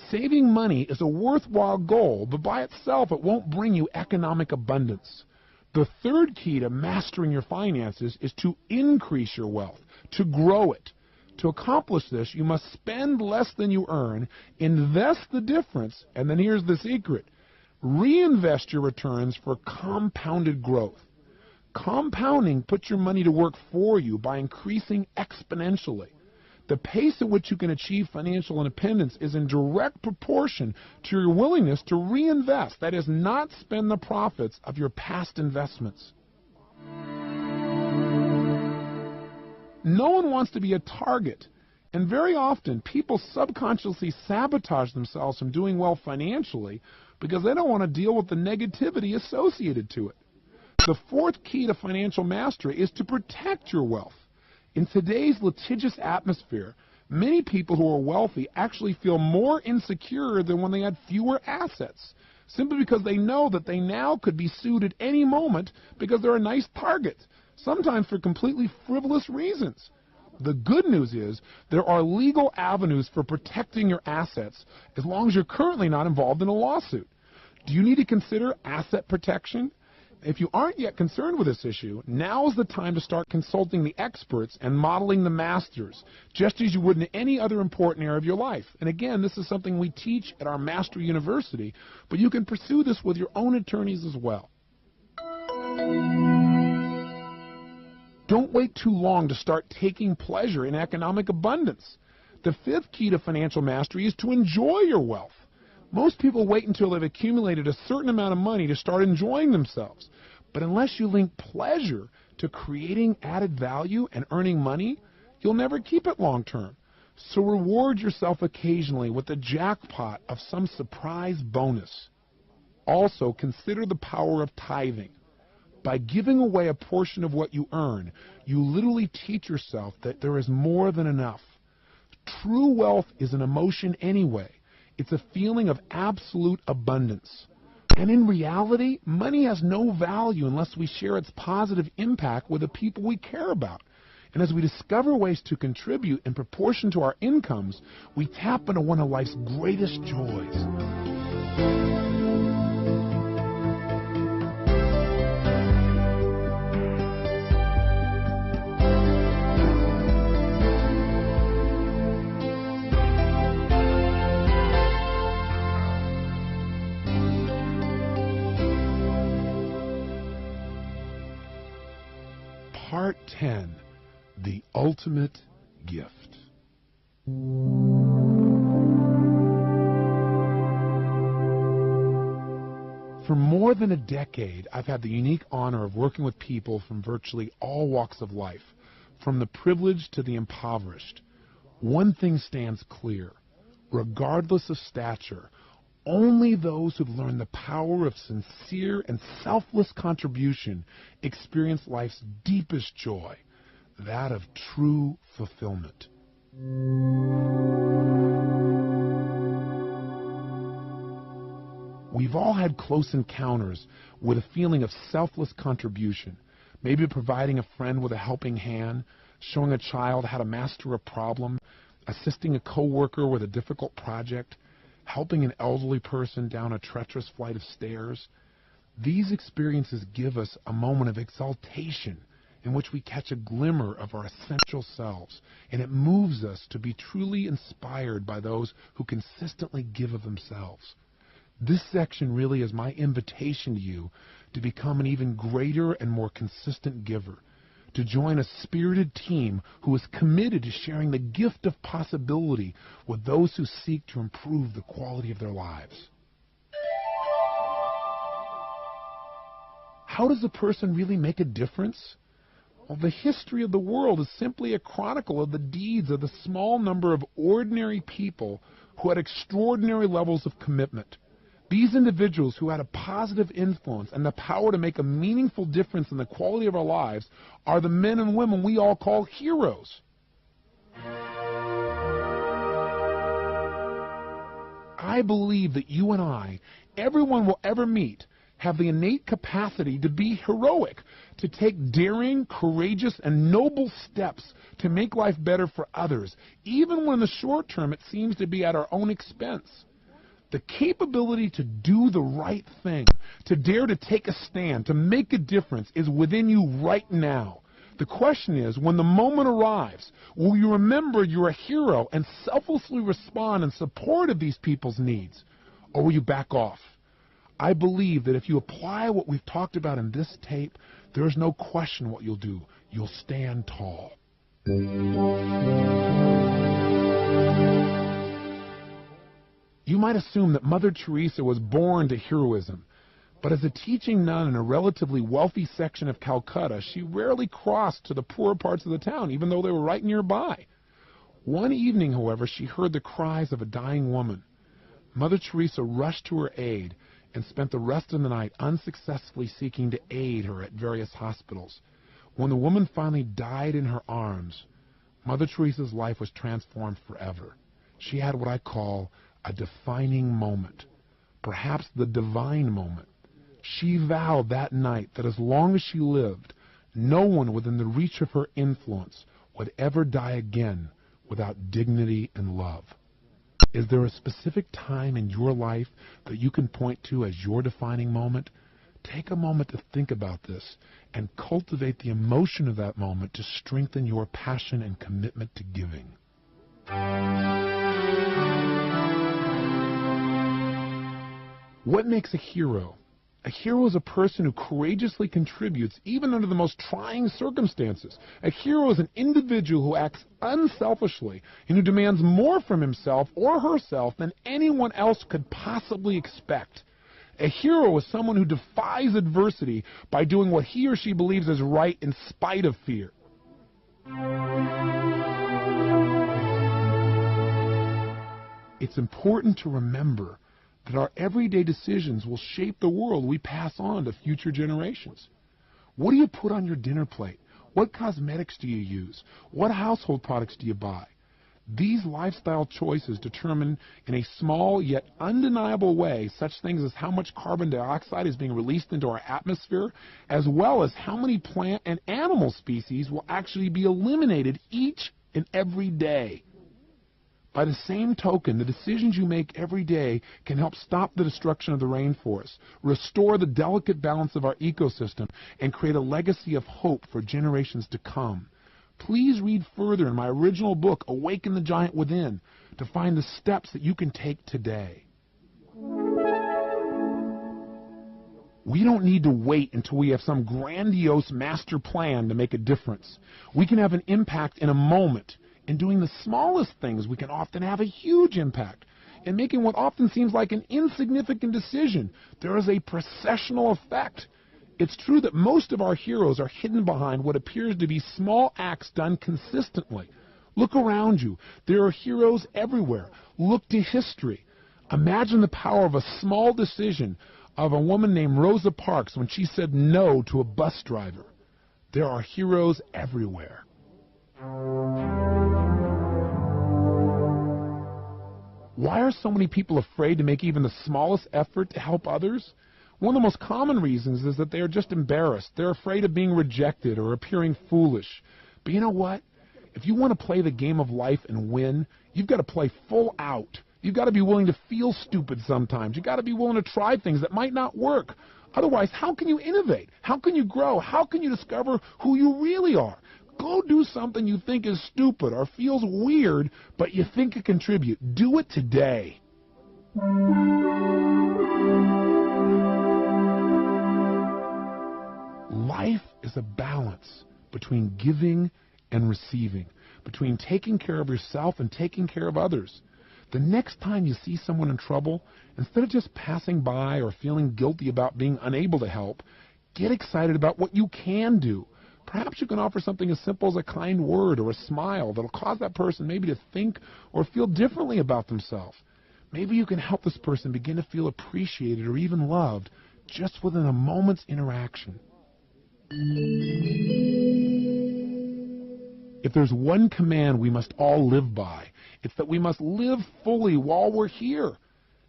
Saving money is a worthwhile goal, but by itself it won't bring you economic abundance. The third key to mastering your finances is to increase your wealth, to grow it. To accomplish this, you must spend less than you earn, invest the difference, and then here's the secret. Reinvest your returns for compounded growth. Compounding puts your money to work for you by increasing exponentially. The pace at which you can achieve financial independence is in direct proportion to your willingness to reinvest, that is, not spend the profits of your past investments. No one wants to be a target, and very often people subconsciously sabotage themselves from doing well financially because they don't want to deal with the negativity associated to it. The fourth key to financial mastery is to protect your wealth. In today's litigious atmosphere, many people who are wealthy actually feel more insecure than when they had fewer assets, simply because they know that they now could be sued at any moment because they're a nice target, sometimes for completely frivolous reasons. The good news is there are legal avenues for protecting your assets as long as you're currently not involved in a lawsuit. Do you need to consider asset protection? If you aren't yet concerned with this issue, now is the time to start consulting the experts and modeling the masters, just as you would in any other important area of your life. And again, this is something we teach at our Mastery University, but you can pursue this with your own attorneys as well. Don't wait too long to start taking pleasure in economic abundance. The fifth key to financial mastery is to enjoy your wealth. Most people wait until they've accumulated a certain amount of money to start enjoying themselves. But unless you link pleasure to creating added value and earning money, you'll never keep it long term. So reward yourself occasionally with the jackpot of some surprise bonus. Also, consider the power of tithing. By giving away a portion of what you earn, you literally teach yourself that there is more than enough. True wealth is an emotion anyway. It's a feeling of absolute abundance. And in reality, money has no value unless we share its positive impact with the people we care about. And as we discover ways to contribute in proportion to our incomes, we tap into one of life's greatest joys. Part 10, The Ultimate Gift. For more than a decade, I've had the unique honor of working with people from virtually all walks of life, from the privileged to the impoverished. One thing stands clear. Regardless of stature, only those who've learned the power of sincere and selfless contribution experience life's deepest joy, that of true fulfillment. We've all had close encounters with a feeling of selfless contribution, maybe providing a friend with a helping hand, showing a child how to master a problem, assisting a coworker with a difficult project, helping an elderly person down a treacherous flight of stairs. These experiences give us a moment of exaltation in which we catch a glimmer of our essential selves, and it moves us to be truly inspired by those who consistently give of themselves. This section really is my invitation to you to become an even greater and more consistent giver, to join a spirited team who is committed to sharing the gift of possibility with those who seek to improve the quality of their lives. How does a person really make a difference? Well, the history of the world is simply a chronicle of the deeds of the small number of ordinary people who had extraordinary levels of commitment. These individuals who had a positive influence and the power to make a meaningful difference in the quality of our lives are the men and women we all call heroes. I believe that you and I, everyone we'll ever meet, have the innate capacity to be heroic, to take daring, courageous, and noble steps to make life better for others, even when in the short term it seems to be at our own expense. The capability to do the right thing, to dare to take a stand, to make a difference is within you right now. The question is, when the moment arrives, will you remember you're a hero and selflessly respond in support of these people's needs, or will you back off? I believe that if you apply what we've talked about in this tape, there is no question what you'll do. You'll stand tall. You might assume that Mother Teresa was born to heroism, but as a teaching nun in a relatively wealthy section of Calcutta, she rarely crossed to the poorer parts of the town, even though they were right nearby. One evening, however, she heard the cries of a dying woman. Mother Teresa rushed to her aid and spent the rest of the night unsuccessfully seeking to aid her at various hospitals. When the woman finally died in her arms, Mother Teresa's life was transformed forever. She had what I call a defining moment, perhaps the divine moment. She vowed that night that as long as she lived, no one within the reach of her influence would ever die again without dignity and love. Is there a specific time in your life that you can point to as your defining moment? Take a moment to think about this and cultivate the emotion of that moment to strengthen your passion and commitment to giving. What makes a hero? A hero is a person who courageously contributes even under the most trying circumstances. A hero is an individual who acts unselfishly and who demands more from himself or herself than anyone else could possibly expect. A hero is someone who defies adversity by doing what he or she believes is right in spite of fear. It's important to remember that our everyday decisions will shape the world we pass on to future generations. What do you put on your dinner plate? What cosmetics do you use? What household products do you buy? These lifestyle choices determine in a small yet undeniable way such things as how much carbon dioxide is being released into our atmosphere, as well as how many plant and animal species will actually be eliminated each and every day. By the same token, the decisions you make every day can help stop the destruction of the rainforest, restore the delicate balance of our ecosystem, and create a legacy of hope for generations to come. Please read further in my original book, Awaken the Giant Within, to find the steps that you can take today. We don't need to wait until we have some grandiose master plan to make a difference. We can have an impact in a moment. In doing the smallest things, we can often have a huge impact. In making what often seems like an insignificant decision, there is a processional effect. It's true that most of our heroes are hidden behind what appears to be small acts done consistently. Look around you. There are heroes everywhere. Look to history. Imagine the power of a small decision of a woman named Rosa Parks when she said no to a bus driver. There are heroes everywhere. Why are so many people afraid to make even the smallest effort to help others? One of the most common reasons is that they are just embarrassed. They're afraid of being rejected or appearing foolish. But you know what? If you want to play the game of life and win, you've got to play full out. You've got to be willing to feel stupid sometimes. You've got to be willing to try things that might not work. Otherwise, how can you innovate? How can you grow? How can you discover who you really are? Go do something you think is stupid or feels weird, but you think it contribute. Do it today. Life is a balance between giving and receiving, between taking care of yourself and taking care of others. The next time you see someone in trouble, instead of just passing by or feeling guilty about being unable to help, get excited about what you can do. Perhaps you can offer something as simple as a kind word or a smile that'll cause that person maybe to think or feel differently about themselves. Maybe you can help this person begin to feel appreciated or even loved just within a moment's interaction. If there's one command we must all live by, it's that we must live fully while we're here.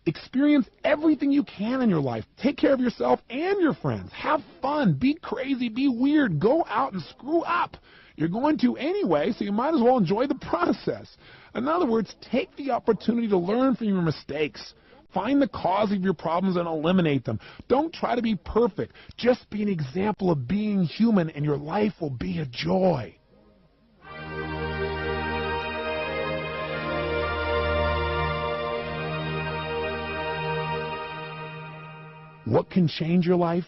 Experience everything you can in your life. Take care of yourself and your friends. Have fun. Be crazy. Be weird. Go out and screw up. You're going to anyway, so you might as well enjoy the process. In other words, take the opportunity to learn from your mistakes. Find the cause of your problems and eliminate them. Don't try to be perfect. Just be an example of being human, and your life will be a joy. What can change your life?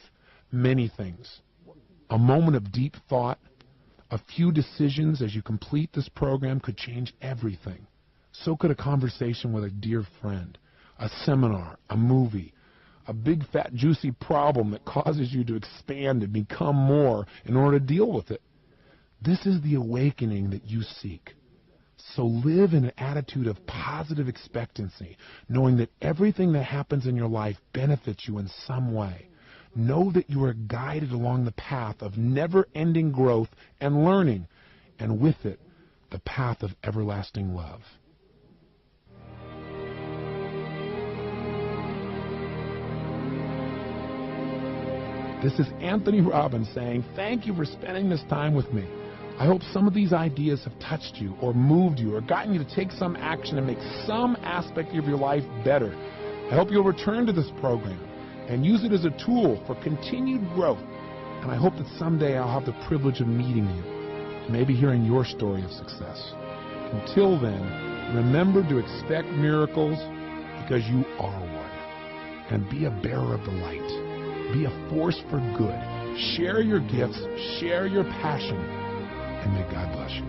Many things. A moment of deep thought, a few decisions as you complete this program could change everything. So could a conversation with a dear friend, a seminar, a movie, a big fat juicy problem that causes you to expand and become more in order to deal with it. This is the awakening that you seek. So live in an attitude of positive expectancy, knowing that everything that happens in your life benefits you in some way. Know that you are guided along the path of never-ending growth and learning, and with it, the path of everlasting love. This is Anthony Robbins saying, thank you for spending this time with me. I hope some of these ideas have touched you or moved you or gotten you to take some action and make some aspect of your life better. I hope you'll return to this program and use it as a tool for continued growth. And I hope that someday I'll have the privilege of meeting you, maybe hearing your story of success. Until then, remember to expect miracles because you are one. And be a bearer of the light. Be a force for good. Share your gifts, share your passion, and may God bless you.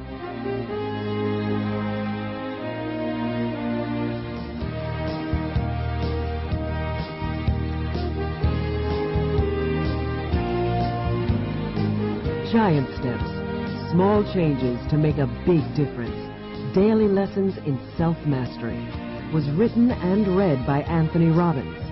Giant steps, small changes to make a big difference. Daily lessons in self-mastery was written and read by Anthony Robbins.